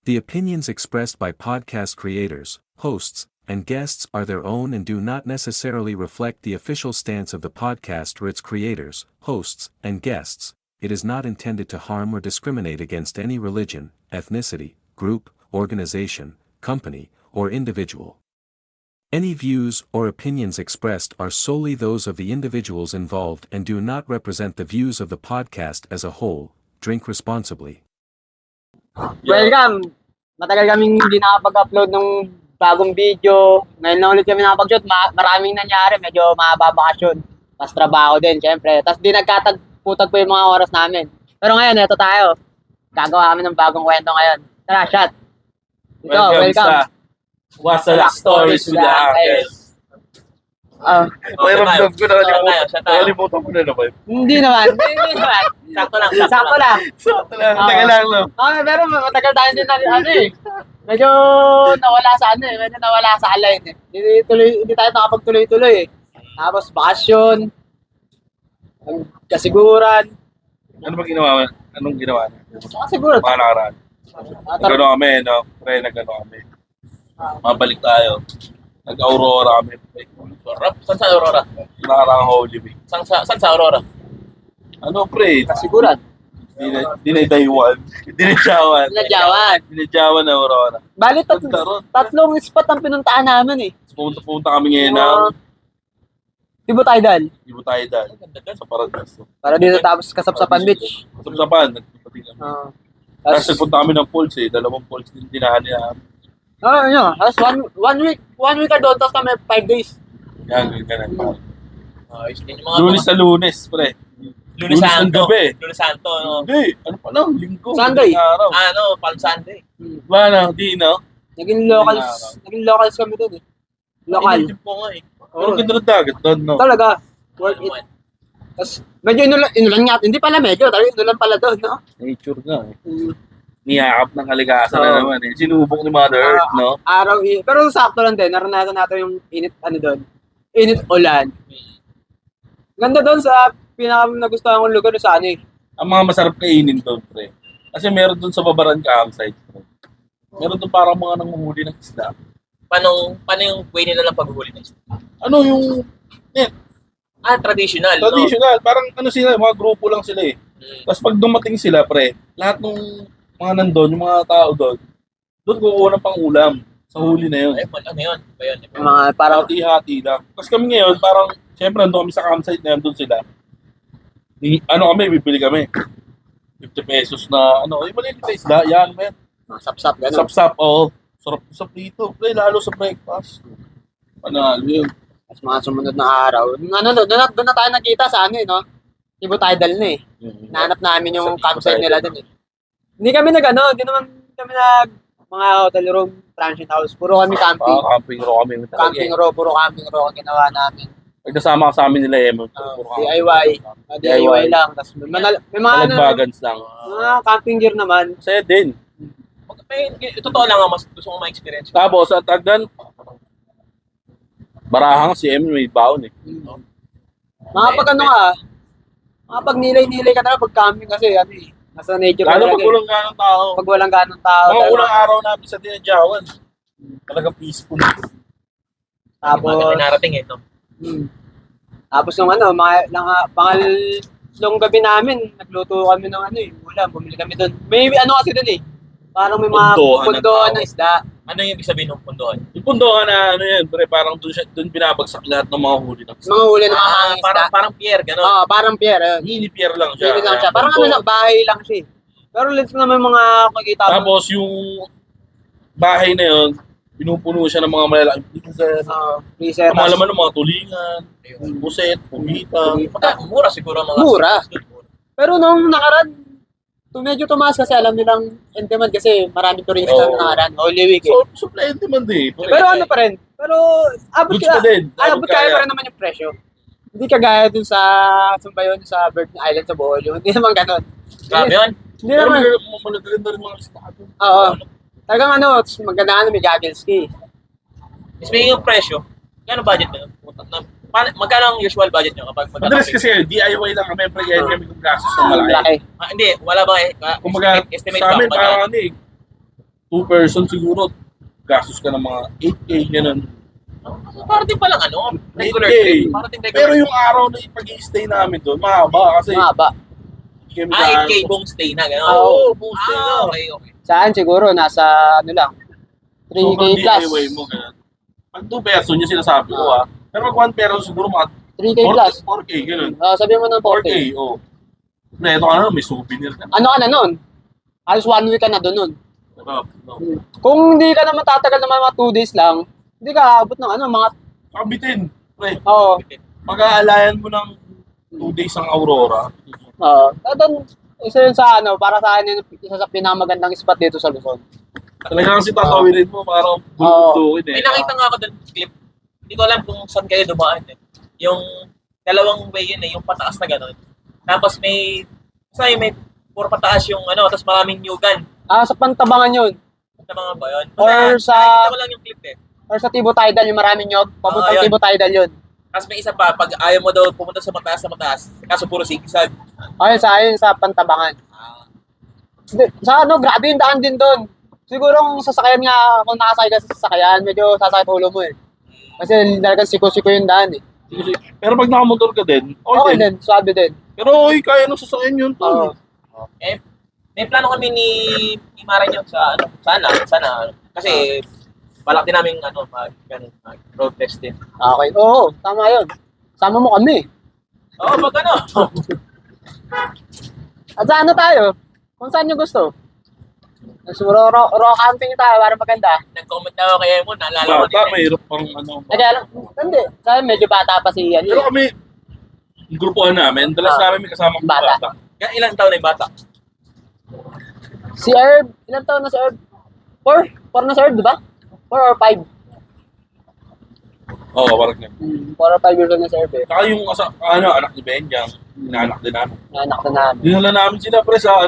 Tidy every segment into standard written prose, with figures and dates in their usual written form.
The opinions expressed by podcast creators, hosts, and guests are their own and do not necessarily reflect the official stance of the podcast or its creators, hosts, and guests. It is not intended to harm or discriminate against any religion, ethnicity, group, organization, company, or individual. Any views or opinions expressed are solely those of the individuals involved and do not represent the views of the podcast as a whole. Drink responsibly. Welcome! Matagal kaming hindi nakapag-upload ng bagong video. Ngayon na ulit kami nakapag-shoot. Maraming nangyari. Medyo mahaba bakasyon. Tapos trabaho din, syempre. Tapos di nagkatagputag po yung mga oras namin. Pero ngayon, eto tayo. Gagawa kami ng bagong kwento ngayon. Tara, shot! Ikaw, welcome. Sa Wasalak Stories with the Uncles. May ramdam ko na nakalimutan ko na naman. Hindi naman. Sakto lang. Sakto lang. Taga lang, no? Pero matagal tayo din medyo nawala sa medyo nawala sa align Hindi tayo nakapagtuloy-tuloy Tapos bakasyon, kasiguran. Ano ba ginawa? Anong ginawa niya? Kasiguran. Mga nakaraan. Nagano kami, no? Pre, nagano kami. Mabalik tayo. Nag-Aurora kami. Saan sa Aurora? Nakaraang Holy Week. Saan sa Aurora? Ano, pre? Kasiguran. Dinay-Daywan. Dinay-Jawan. Dinay-Jawan na Aurora. Bali, tatlong spot ang pinuntaan namin Punta kami ngayon na Tibo Tidal. Ibo tayo dahil. Sa Paradiso. Para dito tapos Kasapsapan Beach. Sapsapan. Nagpapati kami. Tapos nagpunta kami ng falls Dalawang falls din dinahan niya. Tapos one week ka doon, tapos kami 5 days. Yan, ganun. Ayos din yung mga Lunes sa Lunes, pre. Lunes ng Santo. gabi. Lunes Santo, no? Hindi, ano pa lang, linggo. Sunday. Araw. Palm Sunday. Wala, di, no? Naging locals kami doon Local. Ayun po nga Pero ganda ng dagat doon, no? Talaga. Worth it. Tapos, medyo inulan nga. Hindi pala medyo. Talagang inulan pala doon, no? Nature nga, niyakap ng kalikasan na naman, Sinubok ni Mother Earth, no? Araw, pero sakto lang din. Naranasan natin yung init, doon. Init ulan. Ganda doon sa pinaka-nagustuhan kong lugar sa Ang mga masarap kainin doon, pre. Kasi meron doon sa Babaran campsite, pre. Meron doon parang mga nanguhuli ng isda. Paano yung way nila lang paghuli ng isda? Ano yung... Traditional, Traditional. Parang sila, mga grupo lang sila Tapos pag dumating sila, pre, lahat ng mga nandun, yung mga tao doon kukuha ng pang-ulam sa huli na yun. Ay, ano yun? Ba yun? Mga parang Hati-hati lang. Tapos kami ngayon, parang, syempre, nandun kami sa campsite na doon sila. Bibili kami. 50 pesos na, yung maliit na isda, yan, men. sapsap, gano'n. Sap-sap, sarap dito. Pre, lalo sa breakfast. Panalo yun. Tapos mga sumunod na araw. Doon na tayo nakita sa no? Tibo Tidal na Nahanap namin yung campsite nila doon Hindi kami hindi naman kami mga hotel room, transient house. Puro kami camping. Camping row kami. Puro camping row ang ginawa namin. Nagkasama ka sa amin nila DIY lang. Tapos may mga Talagbagans lang. mga camping gear naman. Saya din. Totoo lang mas gusto ko ma-experience. Tapos, at agdan, barahang si M may baon Mga pag nilay-nilay ka talaga pag camping kasi nasa nature Lalo talaga pag walang ganong tao. Pag walang ganong tao. Mga unang araw namin sa Dinadjawan. Talaga peaceful. Tapos, narating no? Tapos nung pangalong gabi namin, nagluto kami ng ulam, bumili kami doon. May kasi doon parang may mga pundohan ng isda. Ano yung ibig sabihin ng pundohan? Yung pundohan na pre, parang doon binabagsak lahat ng mga huli ng isda. Mga huli ng mga isda. Parang pier, gano'n. Parang pier. Mini pier lang siya. Mini lang siya. Parang bahay lang siya. Pero let's naman mga makikita. Tapos yung bahay na yun, pinupuno siya ng mga malalaking freezer. Freezer. Mga laman ng mga tulingan, buset, pumita. Mura siguro mga... Mura. Pero nung nakaraan, medyo tumaas kasi alam nilang in demand kasi marami turista na nakaraan. Holy Week So, supply and demand Pero pa rin. Pero abot kaya pa rin naman yung presyo. Hindi kagaya dun sa Sumbayon, sa Virgin Island sa Bohol. Hindi naman ganun. Grabe yun. Hindi naman. Maganda rin mga estado. Oo. Talagang maganda may goggles ski. Speaking of presyo, kano budget nyo? Magkano ang usual budget nyo kapag Madalas kasi DIY lang kami, pre, kaya kami kung gastos ng malaki. Hindi, wala ba Kumbaga, estimate sa amin, ba? parang 2 person siguro, gastos ka ng mga 8K, ganun. Parating pa lang regular 8K. trip. Parating regular. Pero yung araw na pag-i-stay namin doon, mahaba kasi Mahaba. 8K buong stay na, gano'n. Oo, buong stay na. Okay. Saan siguro? Nasa ano lang. 3K Sobrang plus. DIY mo, ganun. Pag 2 person yung sinasabi ko Pero pag 1 person siguro mga 3K plus. 4K, ganun. Sabi mo ng 4K. 4K, oh. Kompleto ka na, may souvenir ka. Ano ka na nun? Halos 1 week ka na doon nun. Sarap, no? Kung hindi ka naman tatagal naman mga 2 days lang, hindi ka aabot ng mga, Kabitin, pre. oo. Mag-aalayan mo ng 2 days ang Aurora. Doon, isa yun sa para sa akin, isa sa pinamagandang spot dito sa Luzon. Talagang si tatawirin mo para bulundukin May nakita nga ako doon clip. Hindi ko alam kung saan kayo dumaan Yung dalawang way yun yung pataas na gano'n. Tapos may puro pataas yung tapos maraming new gun. Sa Pantabangan yun. Sa mga ba yun? Or sa- Nakita ko lang yung clip Or sa Tibo Tidal, yung maraming nyog. Papuntang yun. Tibo Tidal yun. Tapos may isa pa, pag ayaw mo daw pumunta sa mataas, kaso puro sigsag. Ayun sa Pantabangan. Sa grabe yung daan din doon. Siguro kung sasakyan nga, kung nakasakay ka sa sasakyan, medyo sasakit ulo mo Kasi talagang siko-siko yung daan Pero pag nakamotor ka din, Okay din, swabe din. Pero kaya nung sasakyan yun, tol. May plano kami ni Mara yun sa sana. Kasi balak din namin mag road test din. Okay, oo, tama yun. Sama mo kami. Pag At sa tayo? Kung saan nyo gusto? Siguro raw camping tayo para maganda. Nag-comment na ako kay Emo, naalala ko Bata, din. mahirap pang Kaya hindi. Sabi medyo bata pa si Ian. Pero kami, yung grupuhan namin, dalas namin may kasama Bata. bata. Ilang taon na yung bata? Si Herb, ilan taon na si Herb? 4? 4 na si Herb, di ba? 4 or 5? Oo, parang yan. 4 or 5 years old na si Herb Saka yung anak ni Benjang, inaanak din namin. Anak na namin. Dinala namin sila, pre, sa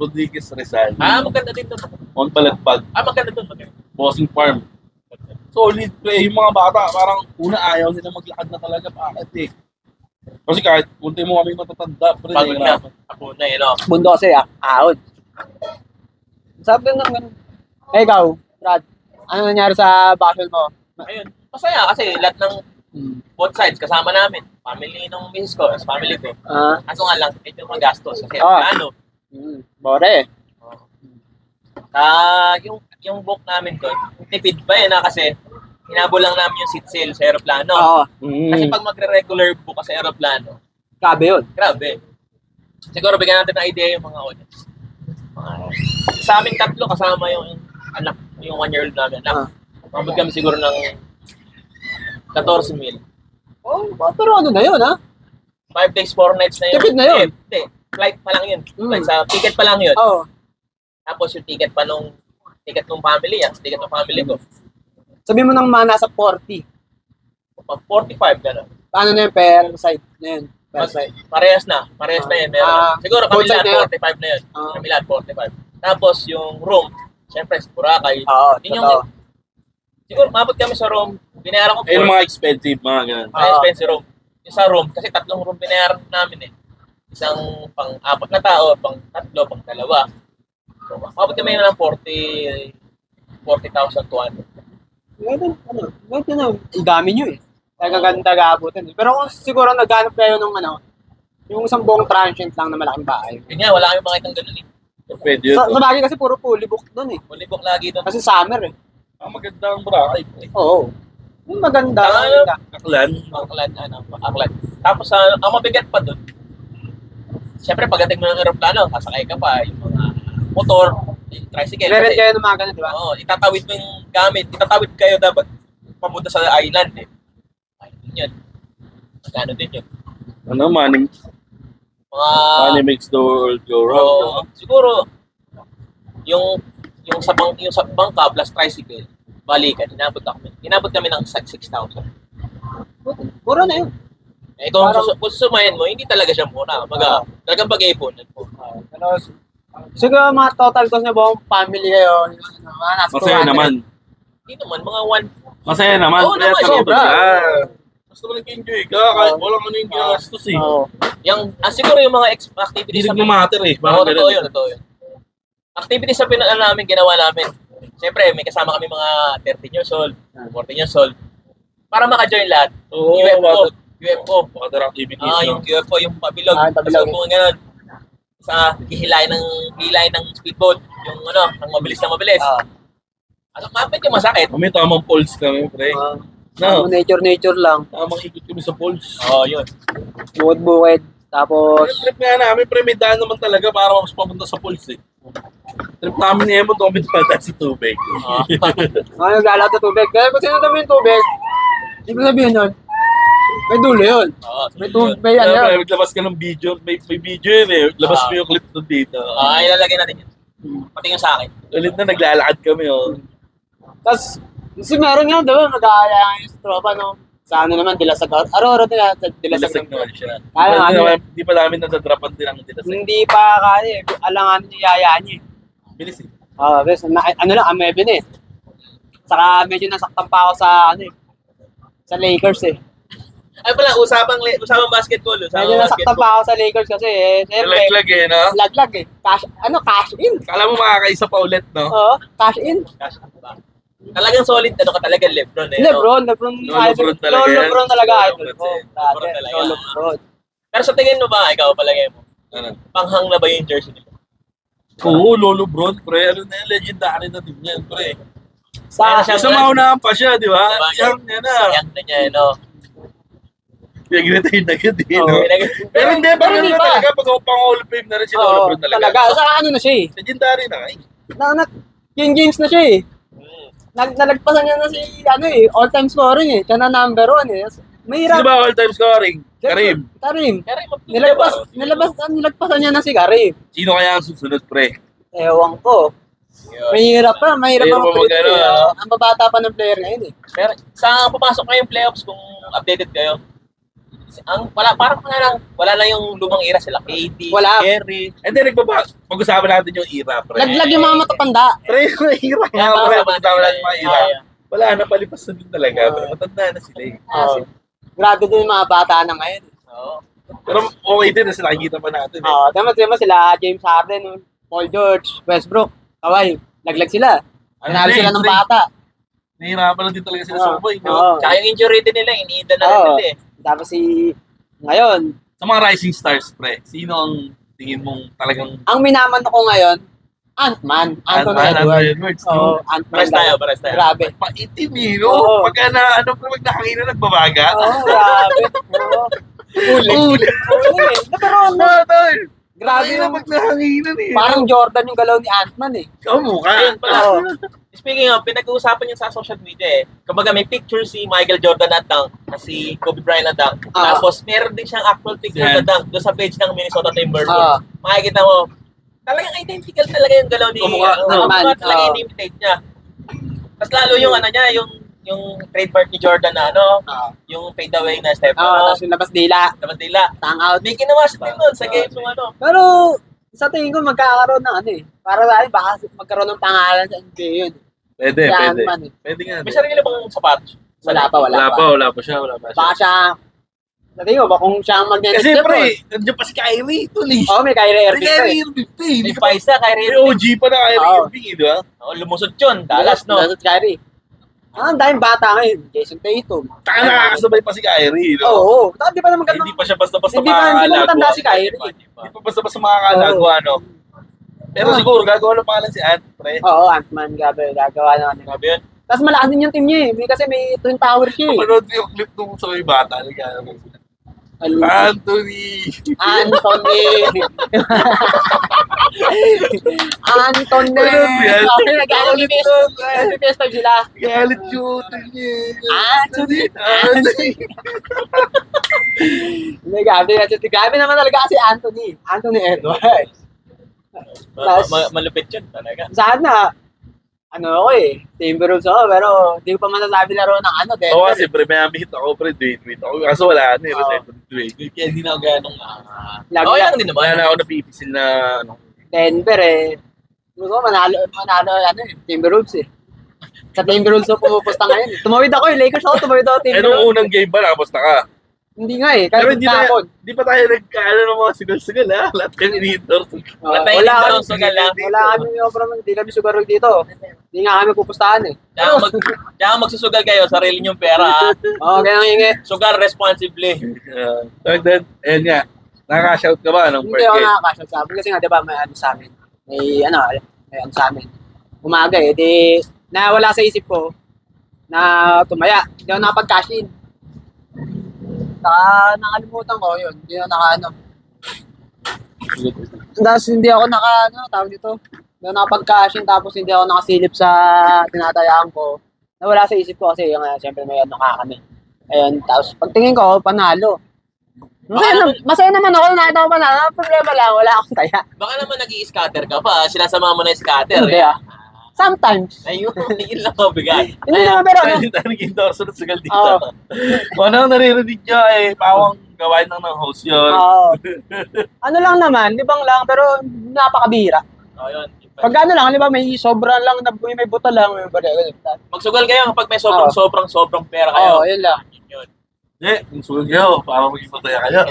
Rodriguez Rizal. Maganda din doon. On Palagpag, Maganda doon. Bossing Farm. Solid, pre. Yung mga bata, parang una ayaw nila maglakad na talaga. Bakit Kasi kahit punti mo kami matatanda, pre. Pagod na. Ako na Bundo kasi, ahon. Sabi ng ganun. Ikaw, Brad, ano nangyari sa bakasyon mo? Ayun. Masaya kasi lahat ng both sides kasama namin. Family ng misis ko, as family ko. Kaso nga lang, medyo magastos. Kasi Bore. Yung book namin ko, tipid pa kasi hinabol lang namin yung seat sale sa aeroplano. Kasi pag magre-regular book ka sa aeroplano, Grabe yun. grabe. Siguro bigyan natin ng idea yung mga audience. Sa aming tatlo kasama yung anak, yung 1-year-old namin anak. Mabot kami siguro ng 14,000. Pero ano na yun, 5 days, 4 nights na yun. Tipid na yun. Hindi. Flight pa lang yun. Flight sa ticket pa lang yun. Oo. Tapos yung ticket ng family ticket ng family ko. Sabi mo nang mga nasa 40. 45 gano'n. Paano na yun? Per side na yun. Per side. Parehas na yun. Meron. Siguro both kami side lahat na yun. 45 na yun. Kami lahat 45. Tapos yung room, syempre sa Boracay. Oo, Yun totoo. siguro mabot kami sa room, binayaran ko Ayun mga expensive, mga ganun. expensive room. Yung sa room, kasi 3 room binayaran namin Isang pang-4 na tao, pang-3, pang-2. So, mabot kami ng 40,200. Dami nyo Tagaganda gaabutin Pero kung siguro naghanap kayo ng yung isang buong transient lang na malaking bahay. Yun nga, wala kami makitang ganun Pwede yun. Sa bagay kasi puro fully booked doon Fully book lagi doon. Kasi summer Maganda ang Boracay. Oo. Yung maganda. Aklan. Aklan. Tapos, ang mabigat pa doon, siyempre, pagdating mo ng aeroplano, sasakay ka pa, yung mga motor, yung tricycle. Meron kayo ng mga ganun, di ba? Oo, itatawid mo yung gamit. Itatawid kayo dapat papunta sa island Ayun yun. Magkano din yun? Money makes the world go round. Siguro, yung sa bangka plus tricycle, balikan, inabot kami ng 6,000. Mura na yun. Kung susumayan mo, hindi talaga siya mura. Talagang pag-ipon. Siguro mga total cost na buong family kayo, nasa Masaya 200. naman. Hindi naman, mga Masaya naman. Oo naman, Kaya sobra. Basta nag-enjoy ka, kahit walang ano yung ginastos Oo. siguro yung mga activities Hindi nagmamatter Oo, totoo yun. Activities sa namin, ginawa namin. Siyempre, may kasama kami mga 13 years old, 14 years old. Para maka-join lahat. Oo, UFO. Water activities. Yung UFO, yung pabilog. Pabilog. Tapos kung gano'n, sa hilay ng speedboat, yung ng mabilis na mabilis. Ano, medyo masakit. May tamang pulse kami, pre. No. Nature lang. Tamang ikot kami sa pulse. Yun. Bukid-bukid. Tapos, Trip nga namin, pre, may daan naman talaga para mas papunta sa pulse eh. Trip namin ni Emo, doon kami dumadaan sa tubig. naglalakad sa tubig. Kaya kung sino tabi yung tubig, ibig sabihin nun, may dulo yun. May tubig, may Kaya, ano. pre, maglabas ka ng video, may video yun eh. Labas mo yung clip doon dito. Ilalagay natin yun. Pati yung sa akin. Ulit na naglalakad kami, oh. Tapos, kasi meron nga doon, nag-aaya yung tropa, no? Sa ano naman, Dilasag. Araw-araw nila, Dilasag Dilasag. naman siya. Kaya Di pa namin nadadrapan din ang dilasag. Hindi pa kaya, alangan niya yayaan niya. Bilis eh. Ano lang, amebin eh. Saka medyo nasaktan pa ako sa, sa Lakers eh. Ay pala, usapang basketball. Medyo nasaktan pa ako sa Lakers kasi siyempre, Laglag eh, no? laglag eh. Cash in. Kala mo makakaisa pa ulit, no? Oo, cash in. Talagang solid, ka talaga, Lebron eh. Lebron Lebron talaga yan. Lebron talaga idol ko. Lebron talaga. Lebron. Pero sa tingin mo ba, ikaw palagay mo, Ano? panghang na ba yung jersey nila? Oo, Lolo Bron, pre. Ano na yan, legendary na din yan, pre. Sa Siya- Sa maunahan pa siya, di ba? Diba? Yan, yan na. Sayang na niya, no? Pinag-retire na agad, eh, Oo. no? Pero hindi, pero hindi na pa. talaga, pag pang Hall of Fame na rin si Lolo Oo, Bron talaga. talaga. Sa ano na siya eh. Legendary na, eh. King James na siya eh. Nalagpasan niya na si all-time scoring eh. Siya na number 1 eh. Mahirap. Sino ba all-time scoring? Karim. Karim. Kaya rin, Nilagpasan niya na si Karim. Sino kaya ang susunod, pre? Ewan ko. Mahirap pa Mahirap pa mag-predict mag-ano, eh. ah. Ang babata pa ng player ngayon eh. Pero sa papasok kayong playoffs, kung updated kayo, wala lang yung lumang era sila. KD, Wala. Kerry. And then, pag-usapan natin yung era, pre. Laglag yung mga matatanda. Pre, yung era nga, pre. Pag-usapan natin yung mga era. Wala na, palipas na din talaga. Pre. Matanda na sila eh. Grabe din yung mga bata na ngayon. Oo. Pero okay din, kasi nakikita pa natin eh. Tama sila James Harden, Paul George, Westbrook, Kawhi. Laglag sila. Nanalo sila ng bata. Nahihirapan lang din talaga sila sa buhay. Oo. Tsaka yung injury din nila, iniida na rin Oo. nila eh. Tapos ngayon, Sa mga rising stars, pre, sino ang tingin mong talagang ang minaman ko ngayon, Ant-Man. Anthony Edwards. Oo, Ant-Man. Pares tayo. Grabe. paitim eh, no? Oo. Pagka pag nakangin na nagbabaga. Oo, grabe. Oo. Ulit. Pero Tol. grabe na yung, pag nakanginan eh. parang Jordan yung galaw ni Ant-Man eh. Kamukha. Ayun pala. Oo. Speaking of, pinag-uusapan niya sa social media eh. Kumbaga may picture si Michael Jordan na dunk, si Kobe Bryant na dunk. Ah. Tapos meron din siyang actual picture Yeah. na dunk doon sa page ng Minnesota Timberwolves. Ah. Makikita mo, talagang identical talaga yung galaw ni Kumukha, kumukha talaga Ah. in-imitate niya. Tapos lalo yung yung trademark ni Jordan na yung fade away na step. Tapos yung labas dila, Dapat nila. tang out. May ginawa siya din nun sa game yung Pero sa tingin ko magkakaroon ng para sa akin baka magkaroon ng pangalan sa NBA yun. Pwede, Si pwede. Ant-Man eh. Pwede nga. May sarili bang sapatos? Wala pa. Wala pa siya. Baka siya, sa tingin ko ba kung siya ang mag-next Kasi step pre, nandiyan pa si Kyrie, tol eh. may Kyrie May Irving pa eh. Kyrie Irving pa eh. May Paisa, Kyrie May OG pa na Kyrie Oo. Irving eh, di ba? lumusot yun. Dallas, no? Dallas Kyrie. Ang daming bata ngayon. Jason Tatum. Taka nakakasabay pa si Kyrie, no? Oo. Hindi pa naman Hindi pa siya basta-basta Hindi pa makakalagwa. matanda si Kyrie. Hindi pa basta-basta makakalagwa, no? Pero siguro, gagawa ng pangalan si Ant, pre. Oo, Ant-Man. Grabe, gagawa naman. Grabe yun. Tapos malakas din yung team niya eh. Kasi may Twin Tower siya eh. Panood yung clip nung sa may bata. Anthony! Anthony! Anthony! Ano yan? Nag-galit Nag-fest time sila. Galit yung Anthony! Anthony! Grabe naman talaga si Anthony. Anthony Edwards. Malupit yun talaga. Sana, ako Timberwolves ako, pero hindi ko pa masasabi laro ng Denver. Oo, kasi pre, may amihit ako, pre, Dwayne ako. Kaso wala na, Oo. Dwayne. Kaya hindi na ako ganong, Okay lang din naman. wala na ako napipisil na, Denver Gusto ko manalo Timberwolves eh. Sa Timberwolves ako pumupusta ngayon. Tumawid ako Lakers ako, tumawid ako eh, nung Timberwolves. unang game ba, nakapusta ka? Hindi nga eh, Pero kahit kahapon. hindi pa tayo nagkaano ng mga sugal-sugal ha. Lahat kami dito. Wala tayong Wala dito kami, ng sugal lang. wala kami, hindi kami sugarol dito. Hindi nga kami pupustahan eh. Tsaka magsusugal kayo, sarili niyong pera ha. Oo, kaya ang hingi. Sugal responsibly. So then, ayun nga. Nakaka-shout ka ba ng Hindi ako birthday? nakakasya sa amin. Kasi nga, di ba, may ano sa amin. May ano sa amin. Umaga eh, di, nawala sa isip ko na tumaya. Hindi ako nakapag-cash in. Saka nakalimutan ko yun. Hindi ako naka-ano. Tapos hindi ako tawag dito. Hindi ako nakapag-cash in, tapos hindi ako nakasilip sa tinatayaan ko. Nawala sa isip ko kasi yung siyempre may ano kami. Ayun, tapos pagtingin ko, panalo. Masaya naman ako, nakita ko panalo. Ang problema lang, wala akong taya. Baka naman nag-i-scatter ka pa. Sinasama mo na yung scatter. Hindi ah. Sometimes. Ayun, yun lang ang bigay. Hindi naman, pero ano. Hindi tayo nag-endorse ng sugal dito. Oo. Kung ano ang naririnig nyo, pawang gawain lang ng host yun. Oo. Ano lang naman, libang lang, pero napakabira. Oh, yun. Pag ano lang, di ba, may sobra lang, may buta lang, may bari. Magsugal kayo kapag may sobrang pera Oo, kayo. yun lang. Yun. Kung sugal nyo, pawang maging mataya kayo.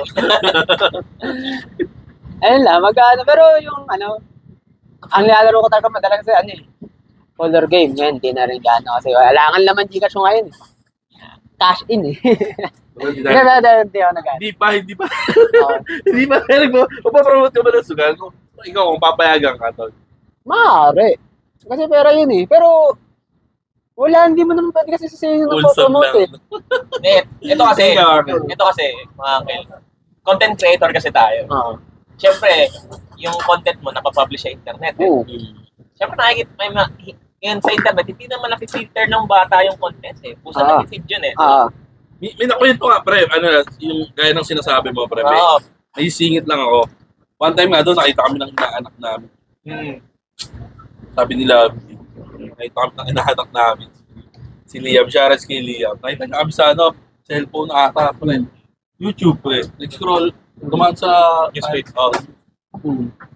Ayun lang, pero yung ang nilalaro ko talaga madalas kasi color game. Yan, hindi na rin gano'n kasi walangan naman Gcash ko ngayon. Cash in eh. Hindi ako nag-ano. Hindi pa. Oo. Hindi pa. Mapapromote ka ba ng sugal? Ikaw, kung papayagan ka, tol. Maaari. Kasi pera yun eh. Pero, hindi mo naman pwede kasi sasayin yung promote eh. Hindi, ito kasi, mga uncle, content creator kasi tayo. Oo. Siyempre, yung content mo napapublish sa internet. Oo. Siyempre, ngayon sa internet, hindi naman nakifilter ng bata yung content eh. Pusa nakifeed yun eh. May nakwento nga, pre. Yung gaya ng sinasabi mo, pre. Oo. May singit lang ako. One time nga doon, nakita kami ng inaanak namin. Sabi nila, nakita kami ng inaanak namin. Si Liam, shoutout kay Liam. Nakita kami sa cellphone ata, pre. YouTube, pre. Nag-scroll, dumaan sa newsfeed.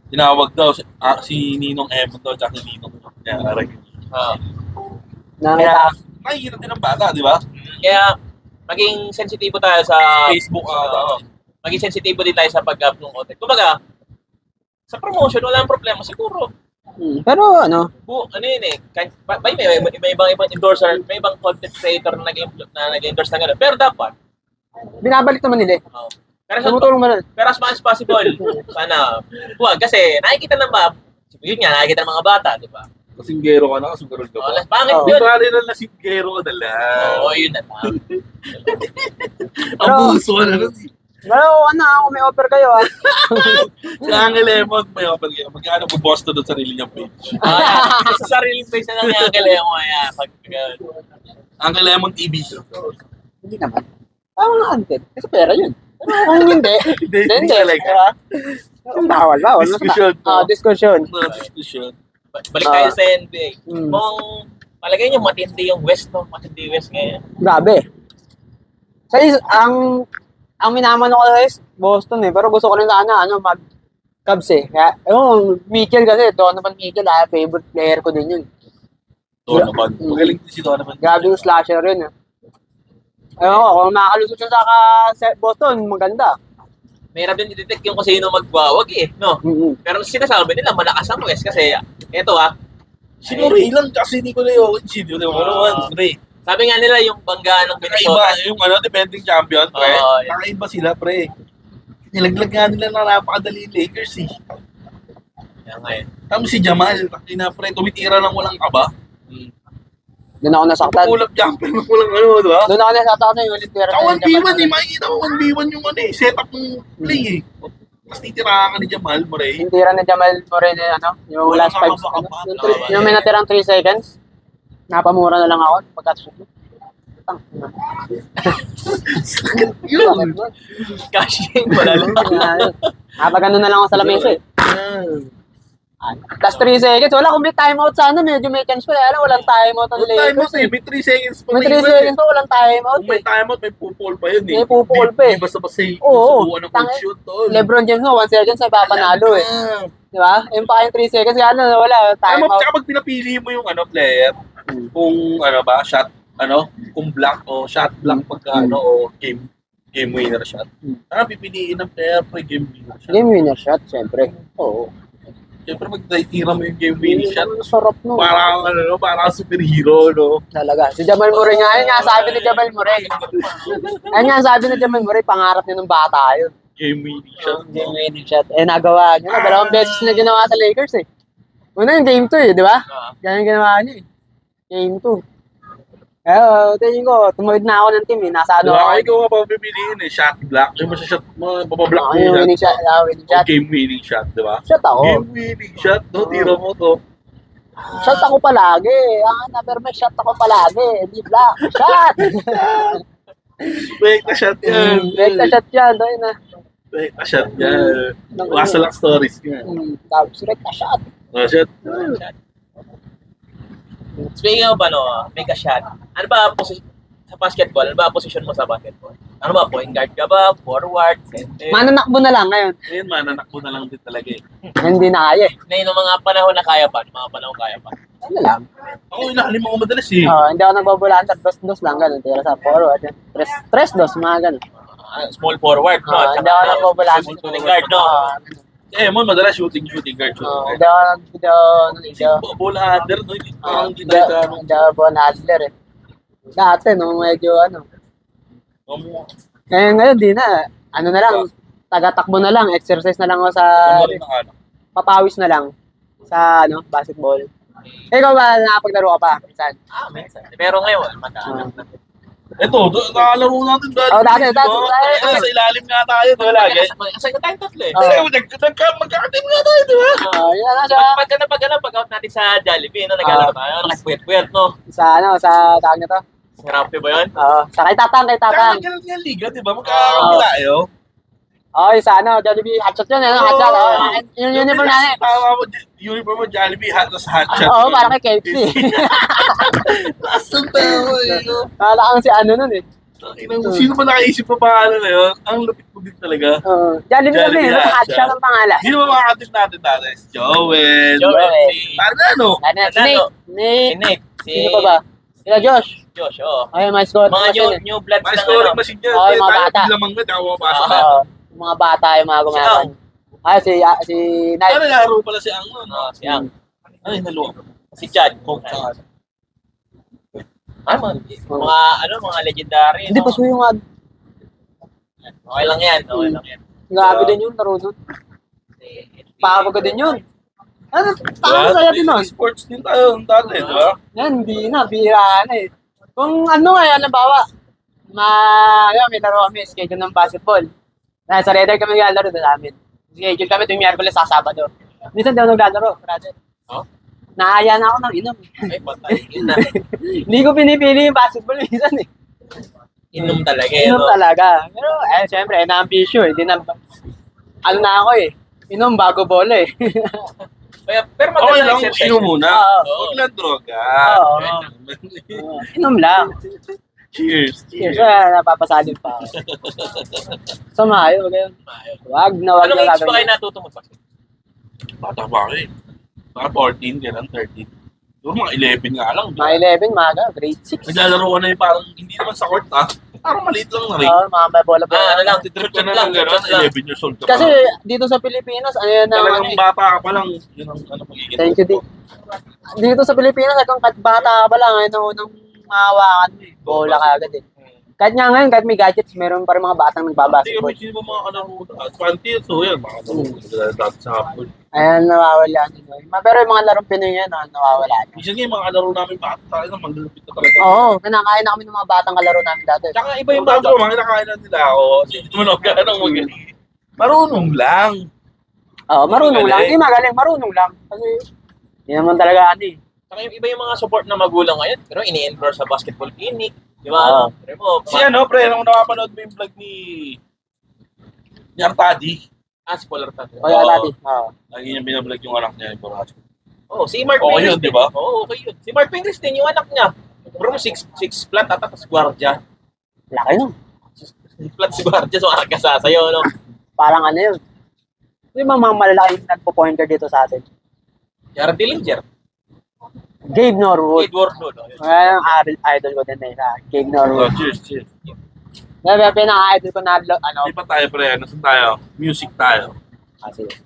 Tinawag daw si Ninong Emon daw, tsaka si Ninong. Nakita. Nakikita din ng bata, di ba? Kaya, maging sensitibo tayo sa Facebook maging sensitibo din tayo sa pag-up ng content. Kumbaga, sa promotion, walang problema siguro. Pero Yun eh, may ibang endorser, may ibang content creator na nag-endorse na gano'n. Pero dapat, binabalik naman nila eh. Tumutulong mo rin. pero as much as possible, sana, huwag. Kasi nakikita ng yun nga, nakikita ng mga bata, di ba? Kasinggero ka na, kasugarol ka ba? Pangit Oo. Di yun. ba rin na singgero ka na lang? Oo, yun na lang. Ang puso ka na lang. Pero kung may offer kayo Si Angel Lemon, may open kayo. Magkano po Boston doon sa sarili niyang page? Sa sariling face na lang yung kailangan mo. Angel Lemon TV. Hindi naman. Tama nga antin. Kasi pera yun. Pero kung hindi, Hindi diba? Bawal. Discussion. Discussion. Discussion. Balik tayo sa NBA. Mm. Kung palagay niyo matindi yung West, no? Matindi West ngayon. Grabe. Ang minaman ko sa Boston eh. Pero gusto ko rin sana mag-Cubs eh. Kaya, Mitchell kasi. Donovan Mitchell, favorite player ko din yun. Donovan. Magaling din si Donovan. Grabe yung slasher yun eh. Ayun ko, kung makalusot siya sa Boston, maganda. Mahirap din i-detect yung kung sino magwawag eh, no? Pero sinasabi nila, malakas ang West kasi, eto Si Ray lang kasi hindi ko na yung Junior. Ray. sabi nga nila yung banggaan ng Kakaiba, Minnesota. yung defending champion, pre. Oo, Kakaiba sila, pre. Nilaglag nga nila na napakadali Lakers eh. Yan nga eh. Tapos si Jamal, pre, tumitira lang walang kaba. Doon ako nasaktan. Pupulap jumper ng walang di ba? Doon ako nasaktan yung ulit pero. Sa 1v1 makikita mo 1v1 yung setup ng play eh. Mas titirahan ka ni Jamal, pre. Yung tira ni Jamal Moreno yung Walang last 5 kakaba-kaba. yung may natirang 3 seconds. Napamura na lang ako pagka-shoot. Yun. Cash game, wala lang. Napag-ano na lang ako sa lamesa eh. Tapos 3 seconds, wala complete timeout sana, medyo may chance pa. Alam, walang timeout ang Lakers eh. May 3 seconds pa. May 3 seconds pa, walang timeout Kung may eh. timeout, may pupul pa yun eh. May pupul pa eh. Di basta-basta yung Oo. subuan ng coach shoot, tol. LeBron James mo, 1 seconds ay papanalo eh. Di ba? Yung pa yung 3 seconds, kaya wala, timeout. Tsaka pag pinapili mo yung player, kung shot, kung block o shot block pagka o game, game winner shot. Pipiliin ng player po yung game winner shot. Game winner shot, syempre. Oo. Siyempre, magtitira mo yung game winner shot. Ang sarap no. Parang, parang superhero, no? Talaga. Si Jamal Murray nga, yun nga sabi ni Jamal Murray. Ayun nga sabi ni Jamal Murray, pangarap niya nung bata yun. Game winning shot. Game winning shot. Nagawa niya na. Dalawang beses na ginawa sa Lakers eh. Una yung game 2 di ba? Ganyan ginawa niya eh. Game 2. Tingin ko, tumawid na ako ng team eh. Nasa ano Diba, ako. ikaw nga pa pipiliin eh. Shot block. Yung shot, mabablock mo Yung yung winning shot. Winning O shot. game winning shot, di ba? Shot ako. Game winning shot, no? Tira mo to. Shot ako palagi. Pero may shot ako palagi. Hindi block. Shot! Break na shot yan. Break na shot yan. Doon na. Break na shot yan. Wasalak stories ka. Tapos break na shot. Shot. Speaking of make a shot. Ano ba sa basketball? Ano ba position mo sa basketball? Ano ba, point guard ka ba? Forward? Center? Mananakbo na lang ngayon. Ngayon, mananakbo na lang din talaga eh. Hindi na kaya eh. Na yung mga panahon na kaya pa. Mga panahon kaya pa. Ano lang. Ako, ilalim ako madalas eh. Hindi ako nagbabulanta. Dos-dos lang ganun. Tira sa forward. Tres-dos, mga ganun. Small forward, no? Hindi ako nagbabulanta. Shooting guard, no? Mo, madalas shooting guard. Hindi ako Bola under, no? Hindi tayo ka, ano. Hindi ako ball handler eh. Dati, nung medyo ngayon di na. Ano na lang, taga-takbo na lang, exercise na lang ako sa, papawis na lang sa basketball. Ikaw ba, nakapaglaro ka pa? Minsan? Minsan. Pero ngayon, mataanap na. Ito, nakalaro natin dati. Dati. Sa ilalim nga tayo, ito lagi. Kasi tayo tatlo eh. Magkakatim nga tayo, di ba? Yan na siya. Pag-out natin sa Jollibee, naglalaro tayo, nakapuyat-puyat, no? Sa tawag na to? Grabe ba yun? Sa kay Tatang. Ganun nga liga, di ba? Magkakaroon tayo. Sa Jollibee, hotshot yun, hotshot. Yung uniform natin. Tama mo, uniform mo, Jollibee, hotshot. Parang kay KFC. Asan tayo eh, no? Kala kang si ano nun eh. Sino ba nakaisip pa pangalan na yun? Ang lupit mo din talaga. Jollibee kami, hotshot ang pangalan. Sino ba makakatip natin dati? Si Joel. Ano? Nate. Sino pa ba? Sila Josh, Ay, my score. Mga new bloods May lang scoring machine yan. Oo, yung mga Tayo bata. lamang na, ako mapasok na. Mga bata yung mga gumagawa. Si Knight. Laro pala si Ang. Si Ang. Ay, naluwa. Si Chad. Mga legendary. Hindi, paso yung Okay lang yan. Grabe din yun, laro nun. Pakabaga din yun. Tama kaya din nun. Sports din tayo dati, di ba? Yan, hindi na, bihira na eh. Kung halimbawa, may laro kami, schedule ng basketball. Sa Red Dead kami naglalaro doon namin. Schedule kami tuwing Miyerkules sa Sabado. Minsan di ako naglalaro, brother. Naaya na ako ng inom. Ay, patay. Yun na. Hindi ko pinipili yung basketball minsan eh. Inom talaga. Inom talaga. Pero, syempre, na-ambisyo eh. Na ako eh. Inom bago bola eh. Pero Okay maganda lang, exercise. inom muna. Oo. Huwag lang droga. Inom lang. Cheers. Yes, napapasalin pa ako. Samayo, ganyan. Wag na Anong age ba kayo natuto mag-basket? Bata pa ako eh. Baka 14, kailan 13. Siguro mga 11 nga lang. Mga 11, grade 6. Naglalaro ko na yung parang, hindi naman sa court parang maliit lang na rin. Mga may bola-bola. Ano lang, Trip ka na lang gano'n, 11 years old ka pa. Kasi dito sa Pilipinas, ano yan Talagang bata ka pa lang, yun ang magiging. Thank you, Dick. Dito sa Pilipinas, kung bata ka pa lang, nung mahawakan mo eh. Bola ka agad eh. Kahit nga ngayon, kahit may gadgets, meron pa rin mga batang Hindi nagbabasketball. kami sino mga kalaro. 20 years old yan, mga kalaro dati sa hapon. Ayan, nawawala nyo. Pero yung mga larong Pinoy yan, nawawala na. Minsan nga yung mga kalaro namin bata tayo na maglulupit na talaga. Oo, kinakain na kami ng mga batang kalaro namin dati. Tsaka iba yung bago, mga kinakain na nila ako. Hindi naman ako ganang magaling. Marunong lang. Oo, marunong lang. Hindi magaling, marunong lang. Kasi, hindi naman talaga eh. Saka yung iba yung mga support na magulang ngayon, pero ini-enroll sa basketball clinic. Di ba? Si pre, nung napapanood mo yung vlog ni Artadi. Si Polar Tad. O yan natin. Lagi niya binablog yung anak niya yung Borasco. Si Mark Okay Pingris yun, di ba? Okay yun. Si Mark Pingris din, yung anak niya. Bro, 6 flat ata, tapos gwardiya. Laki nun. 6 flat si gwardiya, so anak ka sasayo, no? Parang ano yun. Yung mga malalaking nagpo-pointer dito sa atin. Jared Dillinger. Gabe Norwood. Edward Lolo. Ang idol ko din na Gabe Norwood. Cheers. Kaya pinaka-idol ko na, ano, Hindi pa tayo, pre. Nasaan tayo? Music tayo. sige.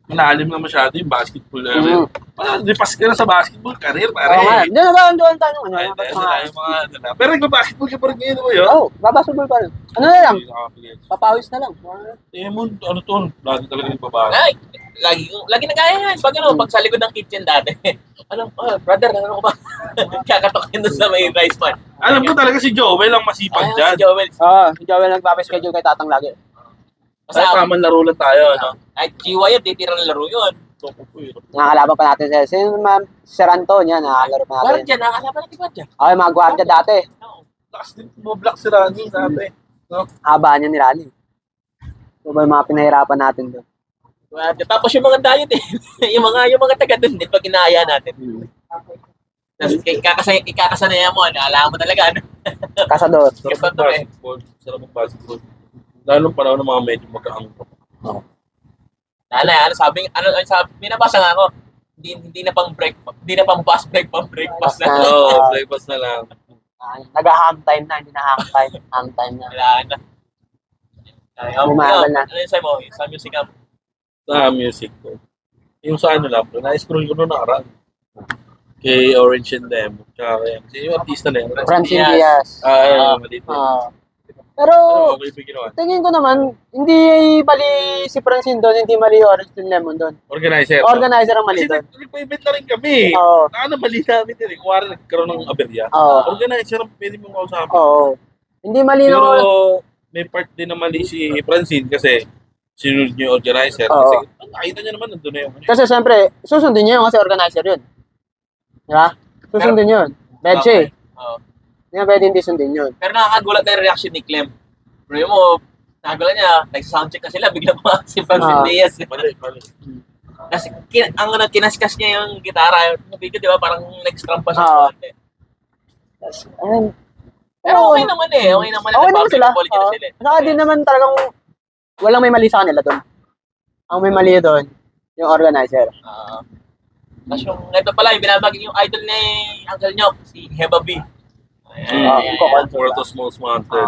Malalim na masyado yung basketball. Lipas ka na sa basketball career, Oo nga. pare. Hindi na doon tayo ng ano. Pero nagpa-basketball ka pa rin ngayon mo yun? Oo, babasketball pa rin. Ano na lang, papawis na lang. Eh mo, ano to? Lagi talaga nagbabago. Ay, lagi nagaya yan. Pag sa likod ng kitchen dati. Brother, ano ko ba? Kakatokin doon sa may rice pan. Alam ko talaga si Joel ang masipag dyan. Si Joel. Oo, si Joel nagpapaschedule kay Tatang lagi. Ay, tamang laro lang tayo, ano? Ay, Chiwa yun, titira ng laro yun. Nakakalaban pa natin siya. Sino ma'am? Si Ranton yan, nakakalaro pa natin. Guardia, nakakalaban natin Guardia. Okay, mga gwardiya dati. Lakas din mo block si Rani dati. No? Haba niya ni Rani. Ito ba yung mga pinahirapan natin doon? Guardia. Tapos yung mga diet eh. yung mga taga doon din, pag inaaya natin. Tapos ikakasanayan mo, alam mo talaga, ano? Kasador. Sarap ng basketball. Sarap ng basketball. Lalong panahon ng mga medyo magkaangkop. Sabi, binabasa nga ako, hindi na pang fast break, pang breakfast na. Oo, breakfast na lang. Nag-hang time na, hindi na hang time. Hang time na. Wala na. Bumagal na. Ano yung sa'yo mo? Sa music ka? Sa music ko. Yung sa ano lang, na-scroll ko noon nakaraan. Kay Orange and Demo. Tsaka kay yung artista na yun. Francine Diaz. Maliit. Pero, Okay, ginawa. tingin ko naman, hindi mali si Francine doon, hindi mali Orange and Lemon doon. Organizer. Organizer ang mali Kasi doon. nagpa-event na rin kami. Oo. Ano, mali namin din. Kuwari nagkaroon ng aberya. Oo. Organizer ang pwede mong kausapin. Oo. Hindi mali Pero no. may part din na mali si Francine kasi sinunod niyo yung organizer. Oo. Kasi nakita niya naman nandun na yung Kasi siyempre, susundin niya yun kasi organizer yun. Di ba? Susundin yun. Bedche. Oo. Hindi na pwede hindi sundin yun. Pero nakakagulat na yung reaction ni Clem. Pero yung mo, nakagulat niya, nag-soundcheck na sila, bigla pa si Francine Diaz. mali. Kasi kinaskas niya yung gitara, yung video, di ba? Parang nag-strum pa siya. Oo. Ayun. Pero okay naman eh. Okay naman Okay naman sila. quality na sila. Saka din naman talagang walang may mali sa kanila doon. Ang may mali doon, yung organizer. Tapos yung, ito pala, yung binabagin yung idol ni Uncle Nyok, si Heba B. Puerto Smalls Mounted.